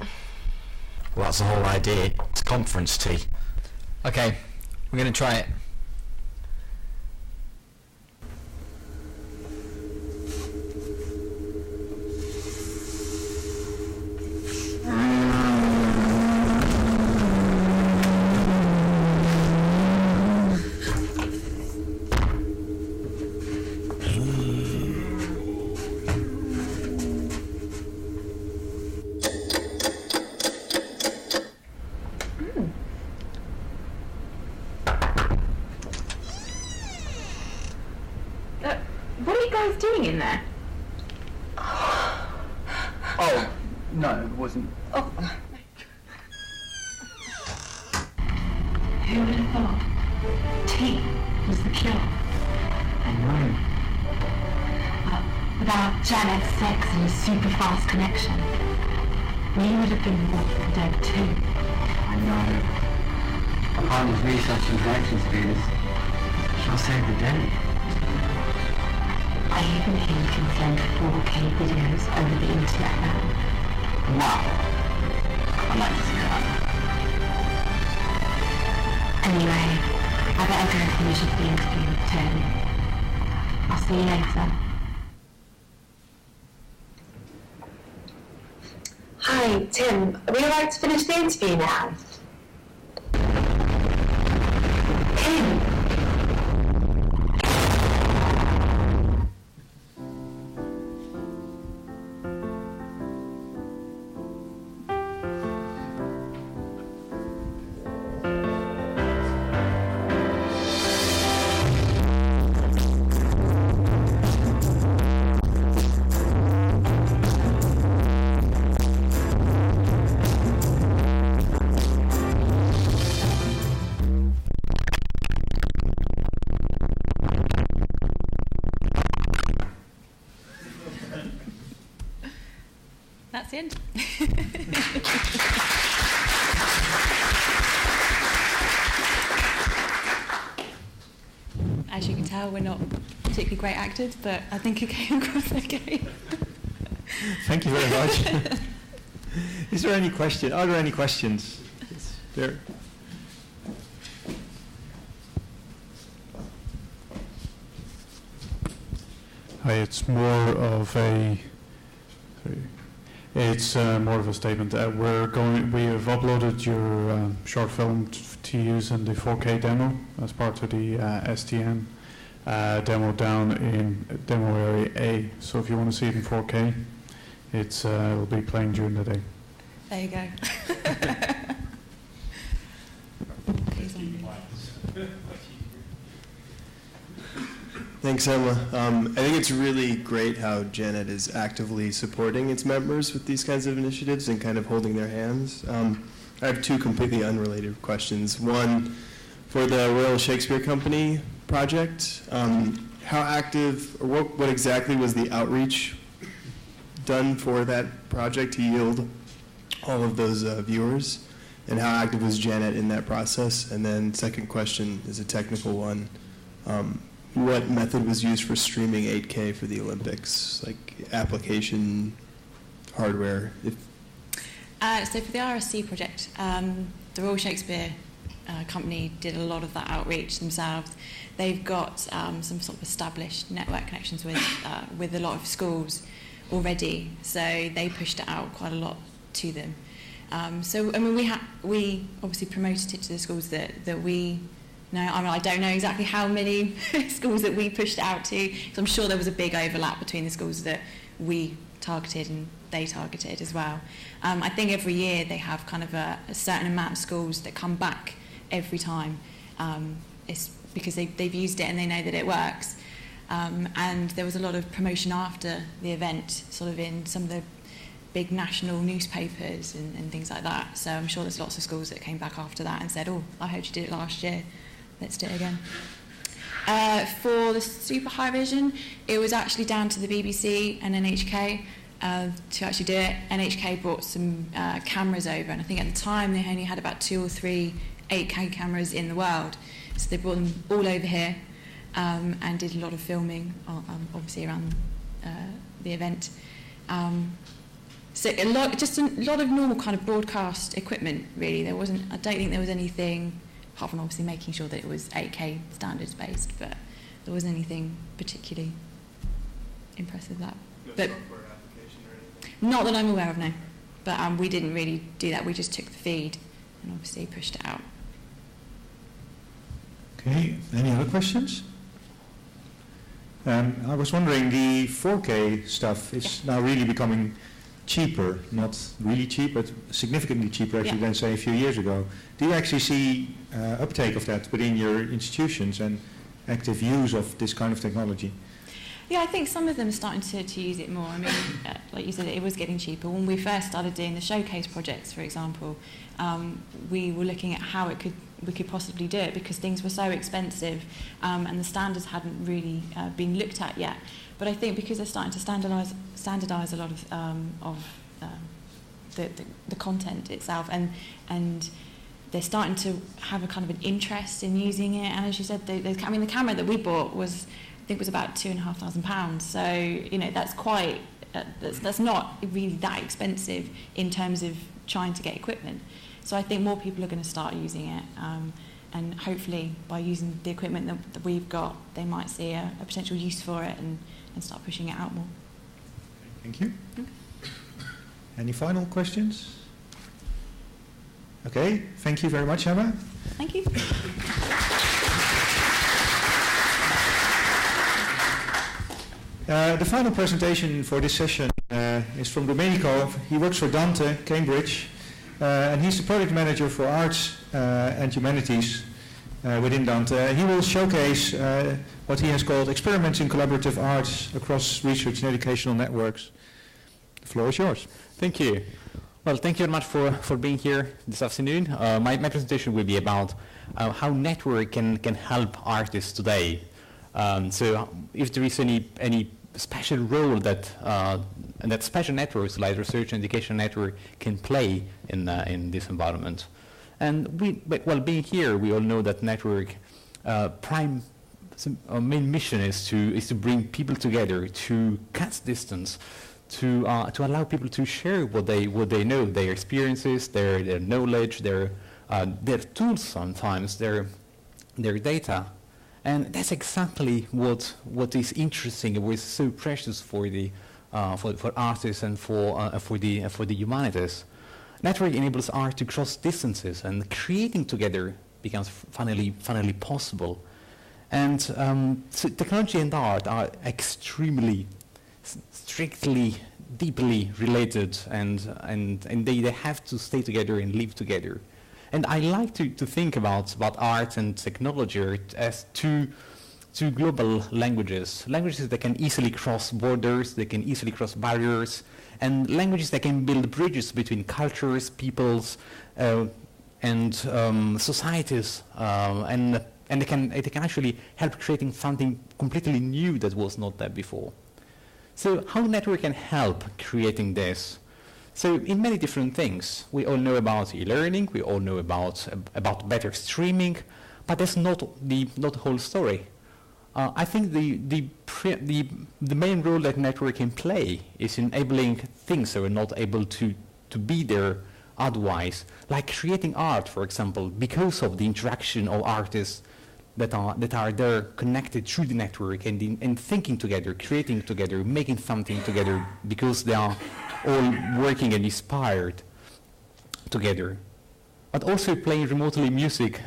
Well, that's the whole idea. It's conference tea. Okay, we're going to try it. What are you guys doing in there? Oh, no, it wasn't. Oh. Who would have thought tea was the cure? I know. Without Janet's sex and his super fast connection, we would have been walking dead too. I know. Upon his research and reaction speeds, she'll save the day. I even hear you can send 4K videos over the internet now. Wow. I'd like to see that. Anyway, I better go and finish up the interview with Tim. I'll see you later. Hi, Tim. Are we alright to finish the interview now? Tim! That's the end. As you can tell, we're not particularly great actors, but I think it came across okay. Thank you very much. Is there any question? Are there any questions? There. Hi, it's more of a. It's more of a statement. We have uploaded your short film to use in the 4K demo as part of the STM demo down in demo area A. So if you want to see it in 4K, it will be playing during the day. There you go. Thanks, Emma. I think it's really great how Janet is actively supporting its members with these kinds of initiatives and kind of holding their hands. I have two completely unrelated questions. One, for the Royal Shakespeare Company project, how active, or what exactly was the outreach done for that project to yield all of those viewers? And how active was Janet in that process? And then second question is a technical one. What method was used for streaming 8K for the Olympics? Like application, hardware? So for the RSC project, the Royal Shakespeare company did a lot of that outreach themselves. They've got some sort of established network connections with a lot of schools already, so they pushed it out quite a lot to them. So I mean, we obviously promoted it to the schools that we know. I mean, I don't know exactly how many schools that we pushed it out to, so I'm sure there was a big overlap between the schools that we targeted and they targeted as well. I think every year they have kind of a certain amount of schools that come back every time. It's because they've used it and they know that it works. And there was a lot of promotion after the event, sort of in some of the big national newspapers and things like that. So I'm sure there's lots of schools that came back after that and said, oh, I heard you did it last year, let's do it again. For the Super High Vision, it was actually down to the BBC and NHK to actually do it. NHK brought some cameras over, and I think at the time they only had about 2 or 3 8K cameras in the world. So they brought them all over here and did a lot of filming, obviously around the event. So just a lot of normal kind of broadcast equipment, really. I don't think there was anything, apart from obviously making sure that it was 8K standards based, but there wasn't anything particularly impressive that. No but software application or anything? Not that I'm aware of, no. But we didn't really do that. We just took the feed and obviously pushed it out. Okay, any other questions? I was wondering, the 4K stuff is now really becoming cheaper, not really cheap, but significantly cheaper actually than, say, a few years ago. Do you actually see uptake of that within your institutions and active use of this kind of technology? Yeah, I think some of them are starting to use it more. I mean, like you said, it was getting cheaper. When we first started doing the showcase projects, for example, we were looking at how we could possibly do it because things were so expensive and the standards hadn't really been looked at yet. But I think because they're starting to standardise a lot of the content itself, and they're starting to have a kind of an interest in using it. And as you said, the camera that we bought was, I think, was about £2,500. So that's quite that's not really that expensive in terms of trying to get equipment. So I think more people are going to start using it, and hopefully by using the equipment that we've got, they might see a potential use for it and start pushing it out more. Thank you. Any final questions? Okay, thank you very much, Emma. Thank you. The final presentation for this session is from Domenico. He works for Dante, Cambridge, and he's the product manager for arts and humanities within Dante. He will showcase what he has called experiments in collaborative arts across research and educational networks. The floor is yours. Thank you. Well, thank you very much for being here this afternoon. My presentation will be about how network can help artists today. So if there is any special role that special networks like research and education network can play in this environment. And being here, we all know that network main mission is to bring people together, to cut distance, to allow people to share what they know, their experiences, their knowledge, their tools, sometimes their data. And that's exactly what is interesting and what is so precious for artists and for the humanities. Network enables art to cross distances, and creating together becomes finally possible. And so technology and art are extremely, strictly, deeply related, and they have to stay together and live together. And I like to think about art and technology as two global languages that can easily cross borders, they can easily cross barriers, and languages that can build bridges between cultures, peoples, and societies, and they can actually help creating something completely new that was not there before. So how network can help creating this? So in many different things, we all know about e-learning, we all know about better streaming, but that's not the whole story. I think the main role that network can play is enabling things that are not able to be there otherwise, like creating art, for example, because of the interaction of artists that are there connected through the network and thinking together, creating together, making something together, because they are all working and inspired together. But also playing remotely music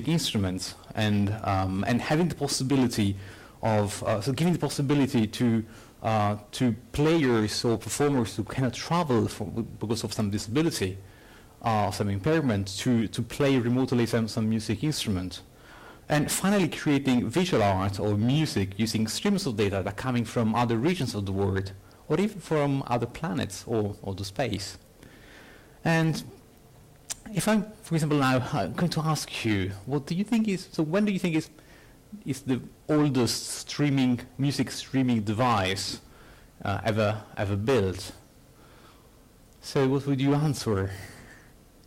instruments and having the possibility of so giving the possibility to players or performers who cannot travel because of some disability or some impairment to play remotely some music instrument. And finally creating visual art or music using streams of data that are coming from other regions of the world or even from other planets or the space. And if I'm, for example, now going to ask you, what do you think is, so when do you think is the oldest music streaming device ever built? So what would you answer?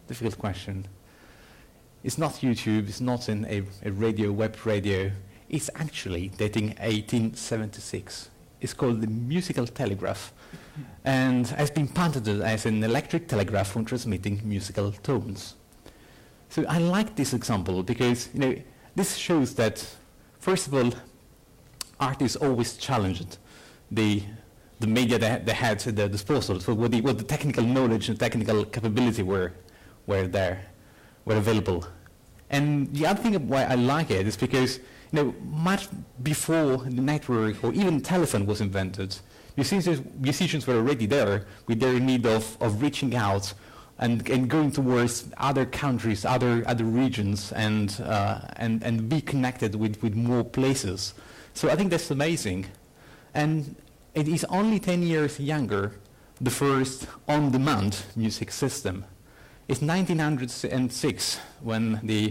Difficult question. It's not YouTube, it's not in a radio, web radio. It's actually dating 1876. It's called the musical telegraph and has been patented as an electric telegraph for transmitting musical tones. So I like this example because this shows that, first of all, artists always challenged the media they had at their disposal. So what the technical knowledge and technical capability were available. And the other thing why I like it is because much before the network or even telephone was invented, musicians were already there with their need of reaching out and going towards other countries, other regions, and be connected with more places. So I think that's amazing. And it is only 10 years younger, the first on-demand music system. It's 1906 when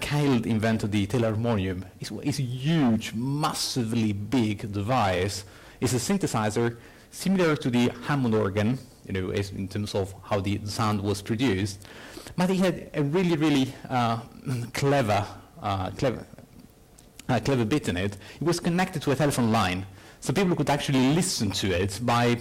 Kyle invented the teleharmonium. It's a huge, massively big device. It's a synthesizer similar to the Hammond organ, in terms of how the sound was produced. But it had a really clever bit in it. It was connected to a telephone line. So people could actually listen to it by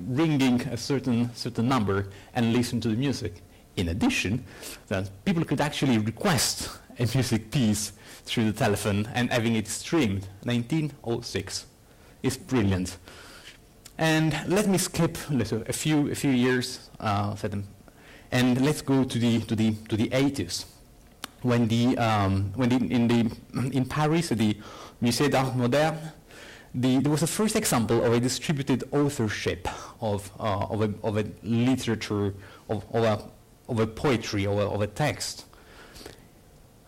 ringing a certain number and listen to the music. In addition, that people could actually request a music piece through the telephone and having it streamed. 1906. It's brilliant. And let me skip a few years, and let's go to the 80s, when in Paris at the Musée d'Art Moderne. There was the first example of a distributed authorship of a literature, of a poetry, of a text.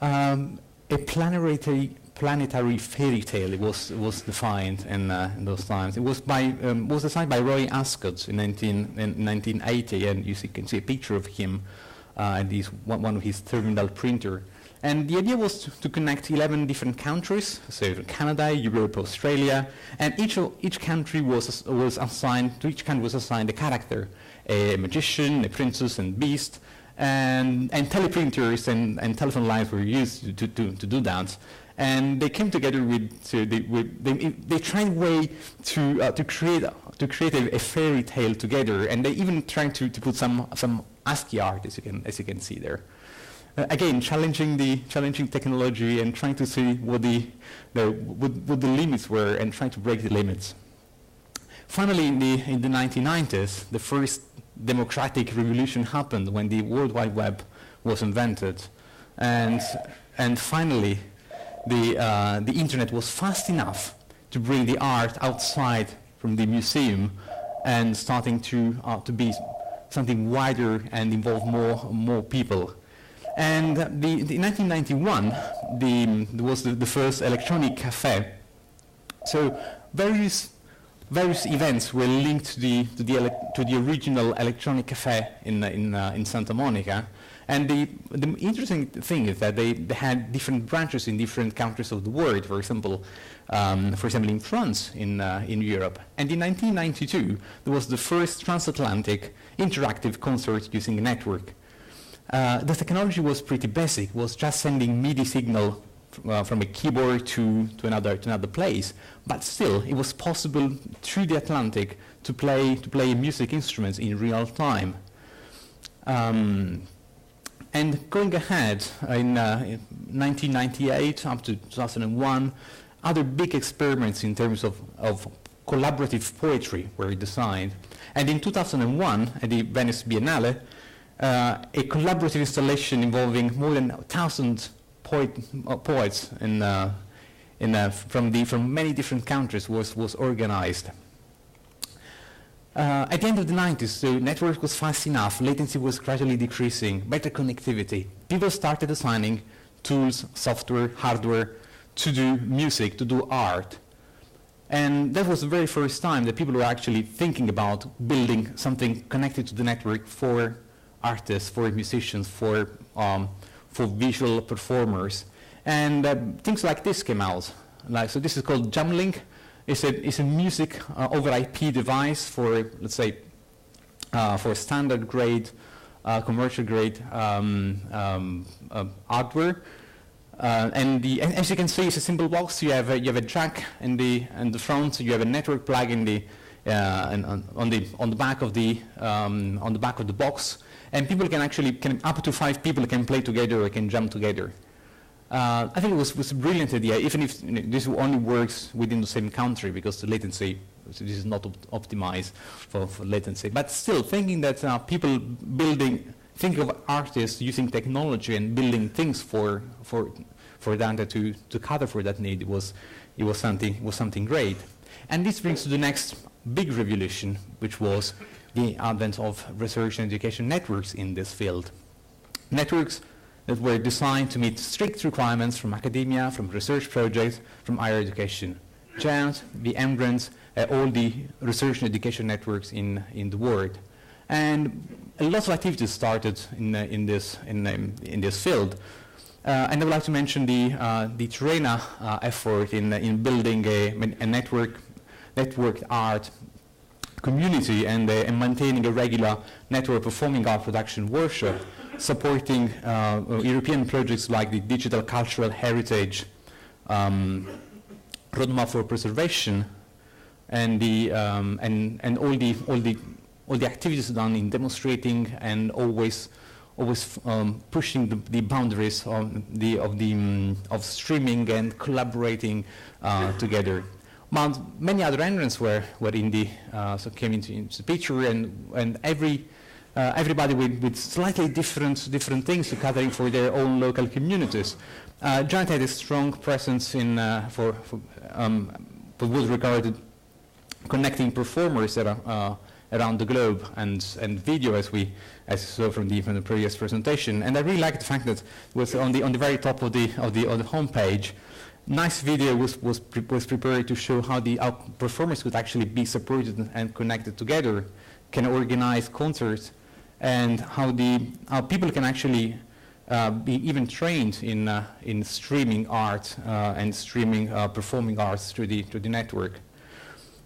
A planetary fairy tale was defined in those times. It was designed by Roy Ascott in 1980, and you can see a picture of him and one of his terminal printer. And the idea was to connect 11 different countries, so Canada, Europe, Australia, and each country was assigned a character, a magician, a princess, and beast, and teleprinters and telephone lines were used to do that. And they came together they tried a way to create a fairy tale together, and they even tried to put some ASCII art, as you can see there. Again, challenging technology and trying to see what the limits were and trying to break the limits. Finally, in the 1990s, the first democratic revolution happened when the World Wide Web was invented, and finally, the internet was fast enough to bring the art outside from the museum and starting to be something wider and involve more people. And in 1991, there was the first electronic cafe. So various events were linked to the original electronic cafe in Santa Monica. And the interesting thing is that they had different branches in different countries of the world. For example, in France, in Europe. And in 1992, there was the first transatlantic interactive concert using a network. The technology was pretty basic. It was just sending MIDI signal from a keyboard to another place. But still, it was possible through the Atlantic to play music instruments in real time. And going ahead, in 1998 up to 2001, other big experiments in terms of collaborative poetry were designed. And in 2001, at the Venice Biennale, a collaborative installation involving more than 1,000 poets from many different countries was organized. At the end of the 90s, the network was fast enough, latency was gradually decreasing, better connectivity. People started designing tools, software, hardware to do music, to do art. And that was the very first time that people were actually thinking about building something connected to the network for artists, for musicians, for visual performers. And things like this came out. So this is called Jamlink. It's a music over IP device for, let's say, for standard grade, commercial grade hardware. And as you can see, it's a simple box. You have a jack in the front. You have a network plug in the on the back of the box, and people can up to 5 people can play together or can jam together. I think it was a brilliant idea, even if this only works within the same country because the latency, so this is not optimized for latency. But still, thinking that people think of artists using technology and building things for data to cater for that need was something great. And this brings to the next big revolution, which was the advent of research and education networks in this field. Networks that were designed to meet strict requirements from academia, from research projects, from higher education. GEANT, the NRENs, all the research and education networks in the world. And a lot of activities started in this field. And I would like to mention the Terena effort in building a network art community and maintaining a regular network performing art production workshop, supporting European projects like the Digital Cultural Heritage Roadmap for Preservation, and all the activities done in demonstrating and always pushing the boundaries of streaming and collaborating together. But many other NRENs were in the came into the picture, and everybody with slightly different things catering for their own local communities. GEANT had a strong presence in for what was regarded connecting performers around the globe, and video, as you saw from the previous presentation. And I really liked the fact that it was on the very top of the homepage. Nice video was prepared to show how performers could actually be supported and connected together, can organize concerts, and how people can actually be even trained in streaming art and streaming performing arts through the network.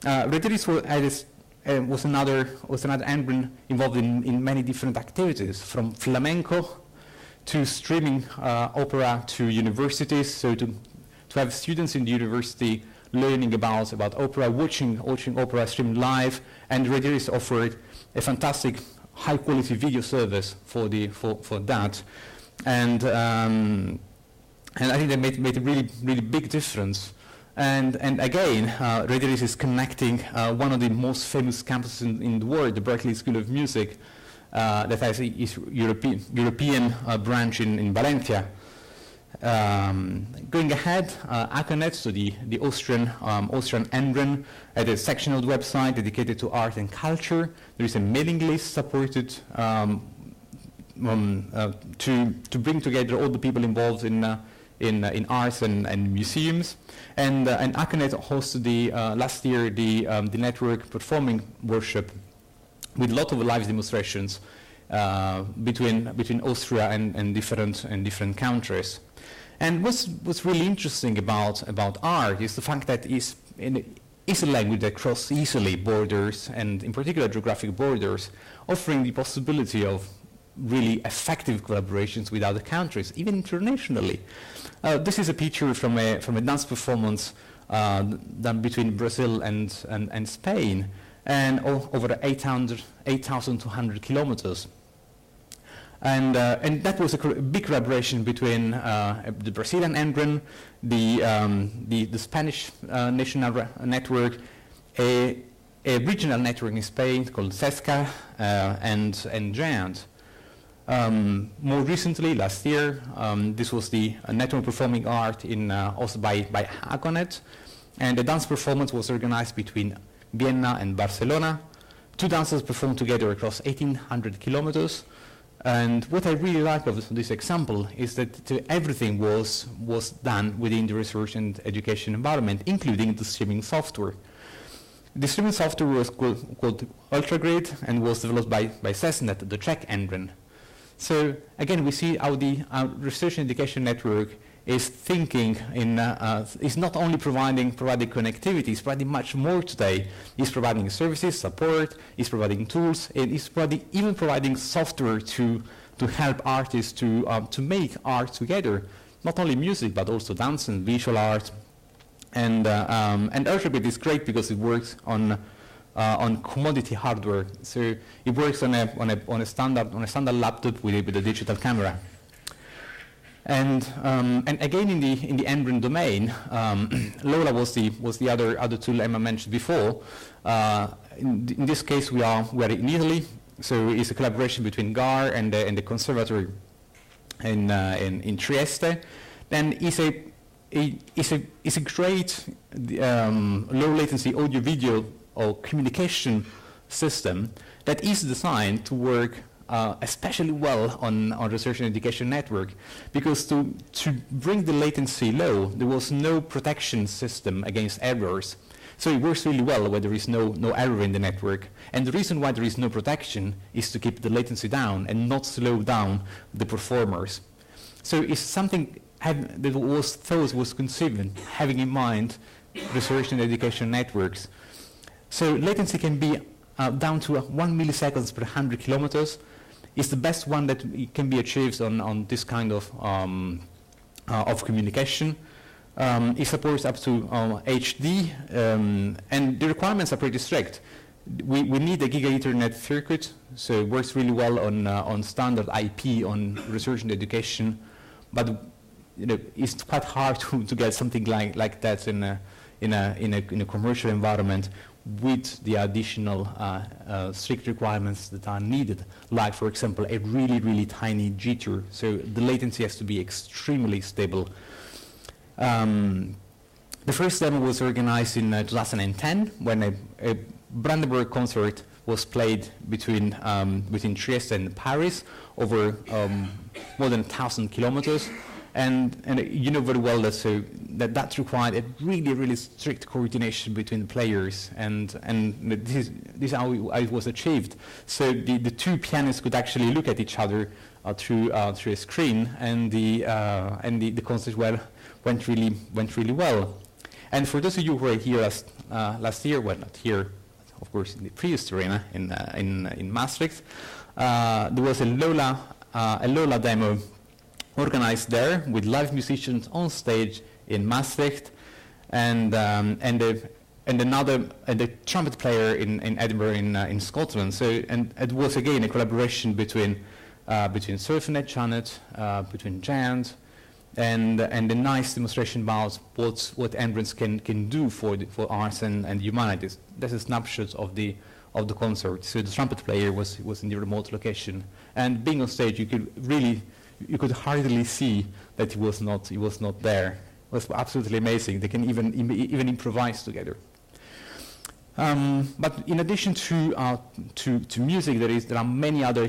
Retiris was another NREN involved in many different activities, from flamenco to streaming opera to universities, so to have students in the university learning about opera, watching opera streamed live, and Retiris offered a fantastic high-quality video service for that, and I think they made a really big difference. And again, Retiris is connecting one of the most famous campuses in the world, the Berklee School of Music, that has its European branch in Valencia. Going ahead, Aconet, so the Austrian NREN, had a sectional website dedicated to art and culture. There is a mailing list supported to bring together all the people involved in arts and museums. And Aconet hosted last year the network performing workshop with a lot of live demonstrations between Austria and different countries. And what's really interesting about art is the fact that it's a language that crosses easily borders, and in particular geographic borders, offering the possibility of really effective collaborations with other countries, even internationally. This is a picture from a dance performance done between Brazil and Spain, and over 8,200 kilometers. And that was a big collaboration between the Brazilian NREN, the Spanish national network, a regional network in Spain called SESCA, and Giant. More recently, last year, this was the network performing art in also by Hagonet, and the dance performance was organized between Vienna and Barcelona. Two dancers performed together across 1,800 kilometers. And what I really like of this example is that everything was done within the research and education environment, including the streaming software. The streaming software was called UltraGrid and was developed by CESNet, the Czech NREN. So again, we see how the research and education network is thinking in, is not only providing connectivity, it's providing much more today. It's providing services, support, it's providing tools, and it's even providing software to help artists to make art together. Not only music, but also dance and visual art. And UltraGrid is great because it works on commodity hardware. So it works on a standard laptop with a digital camera. And again, in the NREN domain, Lola was the other tool Emma mentioned before. In this case, we are in Italy, so it's a collaboration between GAR and the conservatory in Trieste. Then it's a great low latency audio video or communication system that is designed to work especially well on research and education network, because to bring the latency low, there was no protection system against errors. So it works really well when there is no error in the network. And the reason why there is no protection is to keep the latency down and not slow down the performers. So it's something that was conceived having in mind research and education networks. So latency can be down to 1 milliseconds per 100 kilometers. It's the best one that can be achieved on this kind of communication. It supports up to HD, and the requirements are pretty strict. We need a Giga Ethernet circuit, so it works really well on standard IP on research and education, but it's quite hard to get something like that in a commercial environment with the additional strict requirements that are needed, like, for example, a really tiny jitter. So the latency has to be extremely stable. The first demo was organized in 2010 when a Brandenburg concert was played between Trieste and Paris over more than 1,000 kilometers. And you know very well that required a really strict coordination between the players, and this is how it was achieved. So the two pianists could actually look at each other through a screen, and the concert went really well. And for those of you who were here last year, well, not here, of course, in the previous arena in Maastricht, there was a Lola demo organized there with live musicians on stage in Maastricht, and the trumpet player in Edinburgh in Scotland. So and it was again a collaboration between Surfnet, Janet, between Giant, and a nice demonstration about what NRENs can do for arts and humanities. That's a snapshot of the concert. So the trumpet player was in the remote location, and being on stage, you could hardly see that he was not there. It was absolutely amazing. They can even improvise together. But in addition to music, there are many other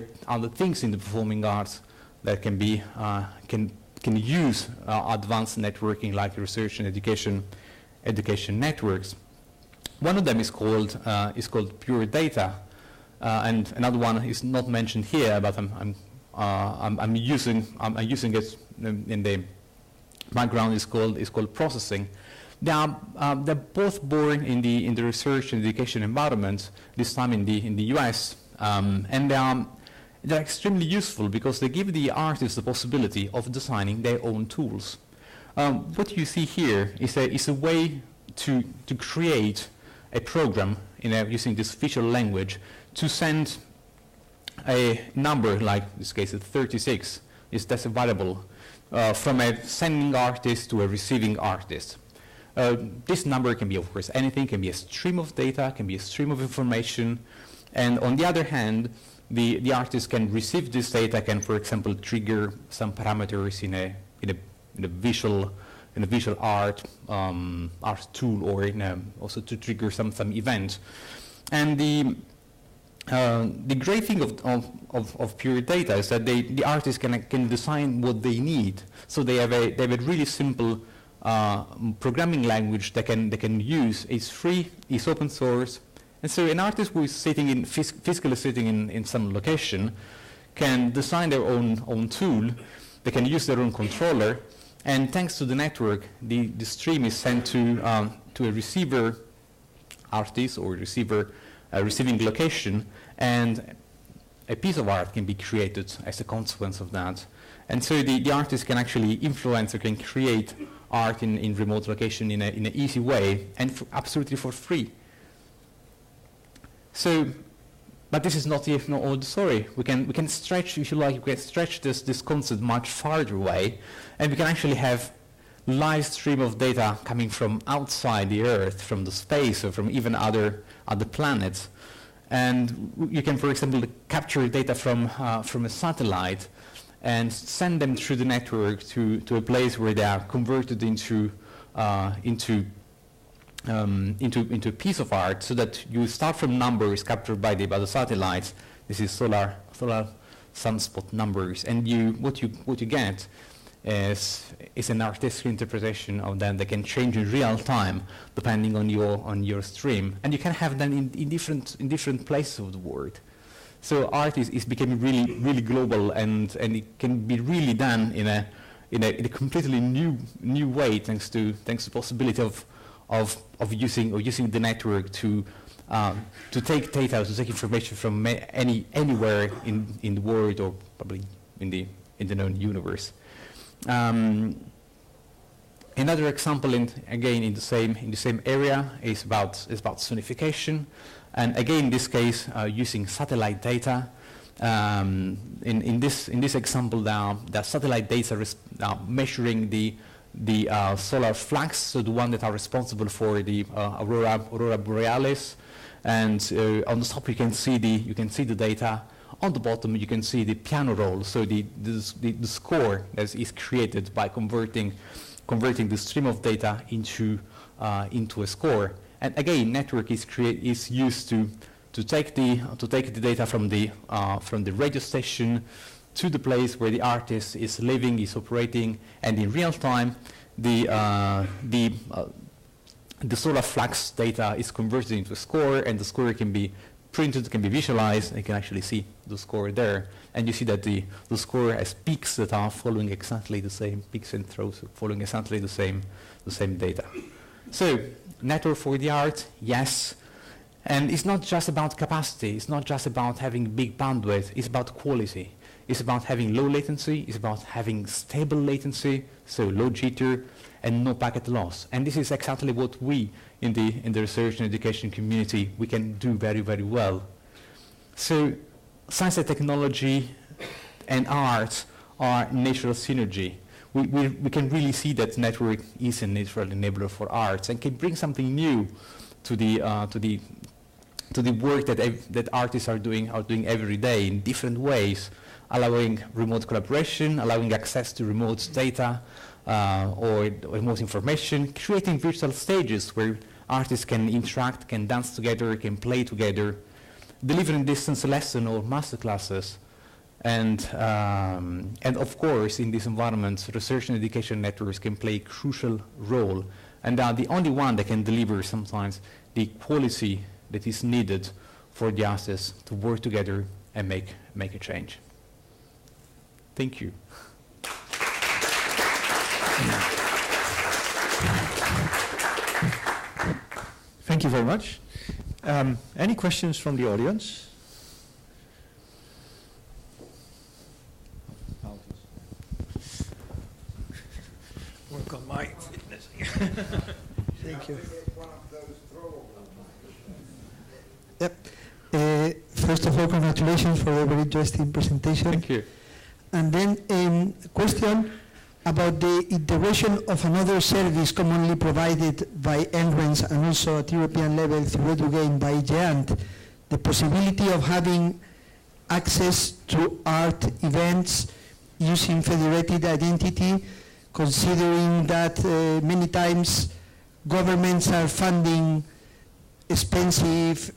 things in the performing arts that can use advanced networking, like research and education networks. One of them is called Pure Data, and another one is not mentioned here, but I'm using it in the background. Is called processing. They're both born in the research and education environment. This time in the US, and they're extremely useful because they give the artists the possibility of designing their own tools. What you see here is a way to create a program using this visual language to send a number, like in this case 36, that's a variable, from a sending artist to a receiving artist. This number can be, of course, anything, can be a stream of data, can be a stream of information, and on the other hand, the artist can receive this data, can, for example, trigger some parameters in a visual art tool, or also to trigger some event. And the great thing of pure data is that the artists can design what they need. So they have a really simple programming language they can use. It's free, it's open source, and so an artist who is physically sitting in some location can design their own tool. They can use their own controller, and thanks to the network, the stream is sent to a receiver artist or receiving location, and a piece of art can be created as a consequence of that. And so the artist can actually influence or can create art in remote location in an easy way and absolutely for free. So, but this is not all the story. We can stretch, if you like, we can stretch this concept much farther away, and we can actually have live stream of data coming from outside the Earth, from the space, or from even other planets. And you can, for example, capture data from a satellite and send them through the network to a place where they are converted into a piece of art, so that you start from numbers captured by the satellites. This is solar sunspot numbers, and what you get is an artistic interpretation of them that can change in real time depending on your stream, and you can have them in different places of the world. So art is becoming really global, and it can be really done in a completely new way thanks to the possibility of using the network to take data, to take information from anywhere in the world, or probably in the known universe. Another example, again in the same area, is about sonification, and again in this case using satellite data. In this example, the satellite data measuring the solar flags, so the one that are responsible for the aurora borealis, and on the top you can see the data. On the bottom you can see the piano roll, so the score that is created by converting the stream of data into a score. And again, network is used to take the data from the radio station to the place where the artist is living, is operating, and in real time the solar flux data is converted into a score, and the score can be printed, can be visualized, and you can actually see the score there. And you see that the score has peaks that are following exactly the same, peaks and throws following exactly the same data. So, network for the art, yes. And it's not just about capacity, it's not just about having big bandwidth, it's about quality. It's about having low latency, it's about having stable latency, so low jitter, and no packet loss. And this is exactly what we in the research and education community we can do very, very well. So science and technology and art are natural synergy. We can really see that network is a natural enabler for arts and can bring something new to the work that artists are doing every day in different ways, allowing remote collaboration, allowing access to remote data or remote information, creating virtual stages where artists can interact, can dance together, can play together, delivering distance lesson or master classes, and of course in this environment, research and education networks can play a crucial role, and are the only one that can deliver sometimes the quality that is needed for the artists to work together and make a change. Thank you. Thank you very much. Any questions from the audience? Work on my fitness. Thank you. Yep. First First of all, congratulations for a very interesting presentation. Thank you. And then a question about the integration of another service commonly provided by NRENs and also at European level through EduGain by GEANT, the possibility of having access to art events using federated identity, considering that many times governments are funding expensive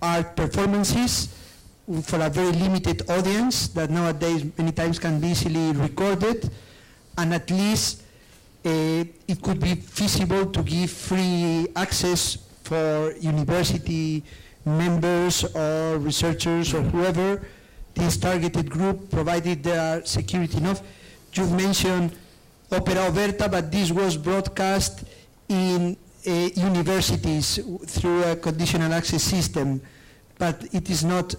art performances for a very limited audience that nowadays many times can be easily recorded, and at least it could be feasible to give free access for university members or researchers or whoever, this targeted group, provided they are security enough. You've mentioned Opera Oberta, but this was broadcast in universities through a conditional access system, but it is not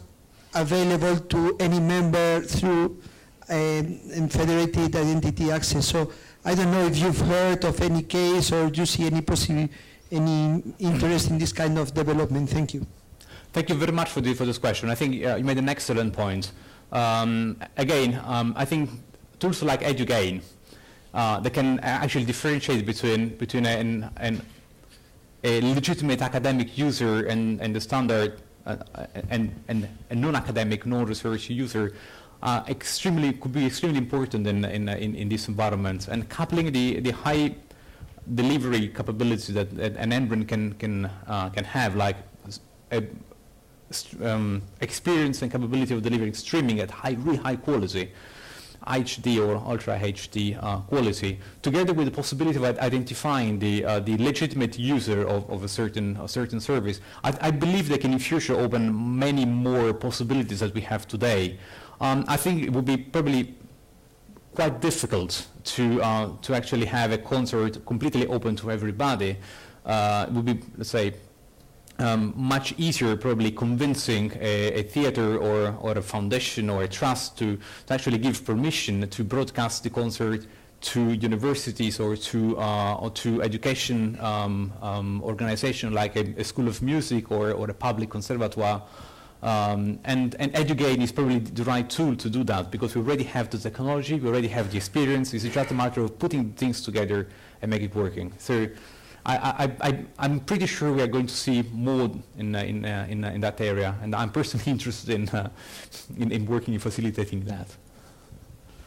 available to any member through federated identity access. So I don't know if you've heard of any case or do you see any interest in this kind of development. Thank you. Thank you very much for this question. I think you made an excellent point. I think tools like EduGain, they can actually differentiate between a legitimate academic user and the standard and a non-academic, non-research user. Could be extremely important in this environment, and coupling the high delivery capability that an NREN can have, like experience and capability of delivering streaming at really high quality, HD or Ultra HD quality, together with the possibility of identifying the legitimate user of a certain service. I believe they can in future open many more possibilities that we have today. I think it would be probably quite difficult to actually have a concert completely open to everybody. It would be, let's say, much easier probably convincing a theater or a foundation or a trust to actually give permission to broadcast the concert to universities or to education organization like a school of music or a public conservatoire. And EduGain is probably the right tool to do that, because we already have the technology, we already have the experience. It's just a matter of putting things together and make it working. So I'm pretty sure we are going to see more in that area, and I'm personally interested in working in facilitating that.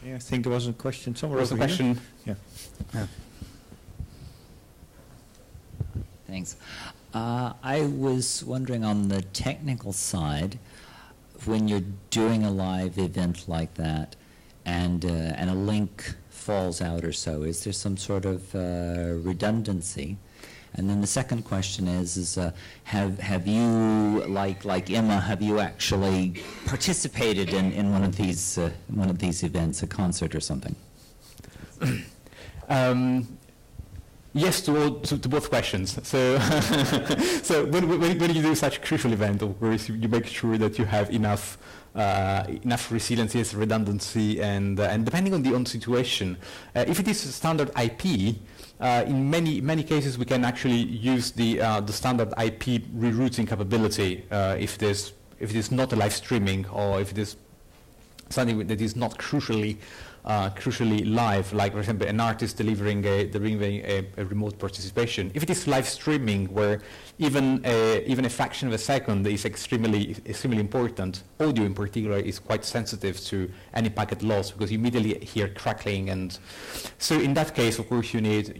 Yeah, I think there was a question somewhere. There was a question. Yeah. Thanks. I was wondering, on the technical side, when you're doing a live event like that, and a link falls out or so, is there some sort of redundancy? And then the second question is have you, like Emma, have you actually participated in one of these events, a concert or something? Yes to both questions. So, so when you do such a crucial event, of course, you make sure that you have enough resiliency, redundancy, and depending on the situation, if it is a standard IP, in many cases we can actually use the standard IP rerouting capability if it is not a live streaming, or if it is something that is not crucially live, like for example an artist delivering a remote participation. If it is live streaming, where even a fraction of a second is extremely important, audio in particular is quite sensitive to any packet loss, because you immediately hear crackling, and so in that case, of course, you need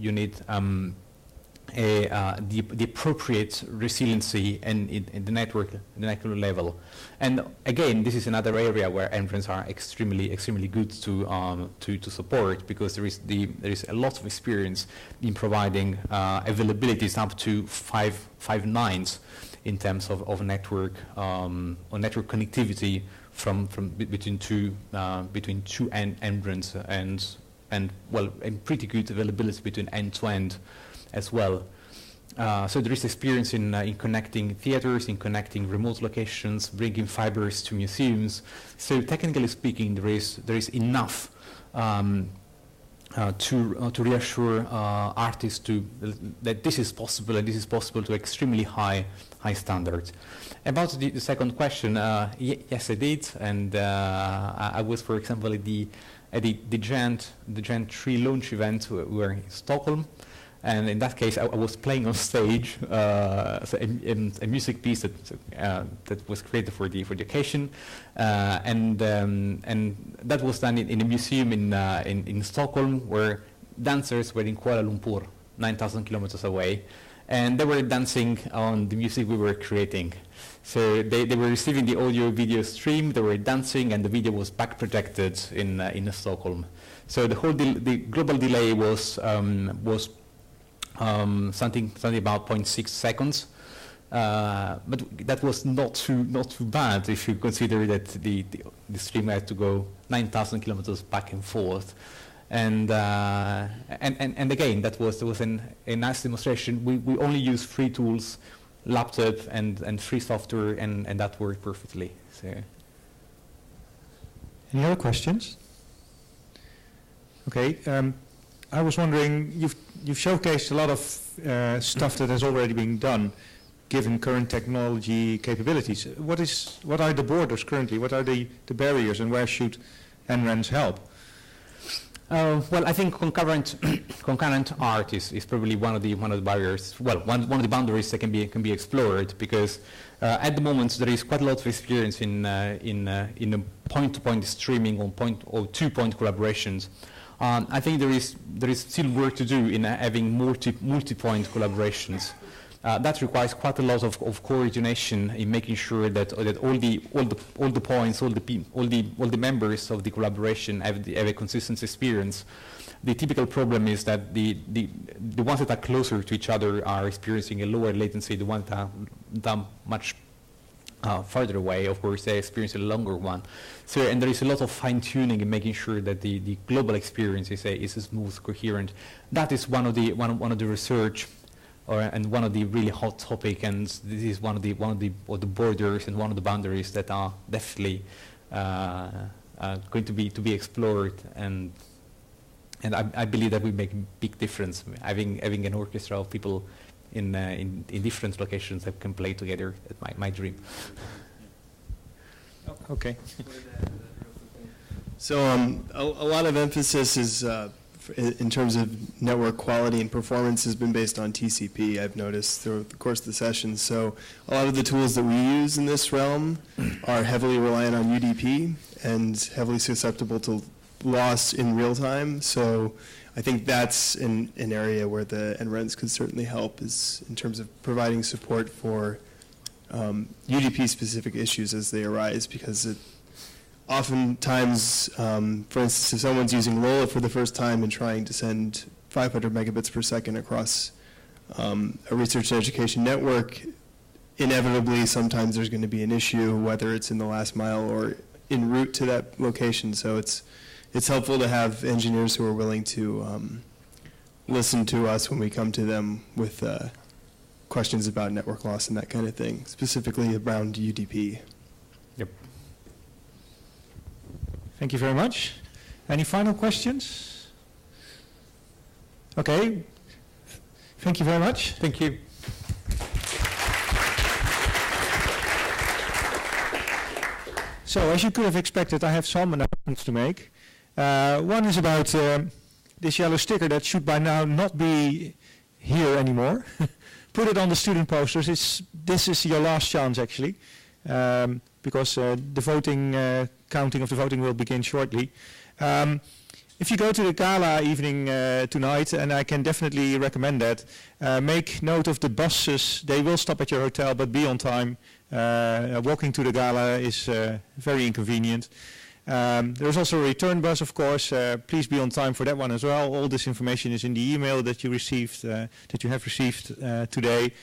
the appropriate resiliency in the network level. And again, this is another area where NRENs are extremely good to support, because there is a lot of experience in providing availabilities up to five nines in terms of network or network connectivity from between two NRENs, and well, and pretty good availability between end to end as well. So there is experience in connecting theaters, in connecting remote locations, bringing fibers to museums. So technically speaking, there is enough to reassure artists that this is possible, and this is possible to extremely high standards. About the second question, yes, I did, and I was, for example, at the Gent 3 launch event. We were in Stockholm, and in that case, I was playing on stage a music piece that was created for the occasion, and that was done in a museum in Stockholm, where dancers were in Kuala Lumpur, 9,000 kilometers away, and they were dancing on the music we were creating. So they were receiving the audio-video stream, they were dancing, and the video was back projected in Stockholm. So the whole the global delay was something about 0.6 seconds, but that was not too bad if you consider that the stream had to go 9,000 kilometers back and forth. And again, there was a nice demonstration. We only use free tools, laptop and free software, and that worked perfectly. So. Any other questions? Okay, I was wondering, you've showcased a lot of stuff that has already been done, given current technology capabilities. What are the borders currently? What are the barriers, and where should NRENs help? Well, I think concurrent art is probably one of the barriers. Well, one of the boundaries that can be explored, because at the moment there is quite a lot of experience in point-to-point streaming or two-point collaborations. I think there is still work to do in having multi-point collaborations. That requires quite a lot of coordination in making sure that all the points, all the members of the collaboration have a consistent experience. The typical problem is that the ones that are closer to each other are experiencing a lower latency. The ones that are much farther away, of course, they experience a longer one. So, and there is a lot of fine-tuning in making sure that the global experience is a smooth, coherent. That is one of the research. And one of the really hot topic, and this is one of the borders and one of the boundaries that are definitely going to be explored, and I believe that will make a big difference. Having an orchestra of people in different locations that can play together. That's my dream. Okay. So a lot of emphasis is. In terms of network quality and performance has been based on TCP, I've noticed through the course of the session. So a lot of the tools that we use in this realm are heavily reliant on UDP and heavily susceptible to loss in real time. So I think that's an area where the NRENs could certainly help, is in terms of providing support for UDP-specific issues as they arise, because oftentimes, for instance, if someone's using Lola for the first time and trying to send 500 megabits per second across a research and education network, inevitably sometimes there's going to be an issue, whether it's in the last mile or en route to that location. So it's helpful to have engineers who are willing to listen to us when we come to them with questions about network loss and that kind of thing, specifically around UDP. Yep. Thank you very much. Any final questions? Okay. Thank you very much. Thank you. So, as you could have expected, I have some announcements to make. One is about this yellow sticker that should by now not be here anymore. Put it on the student posters. This is your last chance, actually, because the voting, counting of the voting will begin shortly. If you go to the gala evening tonight, and I can definitely recommend that, make note of the buses. They will stop at your hotel, but be on time. Walking to the gala is very inconvenient. There's also a return bus, of course. Please be on time for that one as well. All this information is in the email that you received, that you have received today.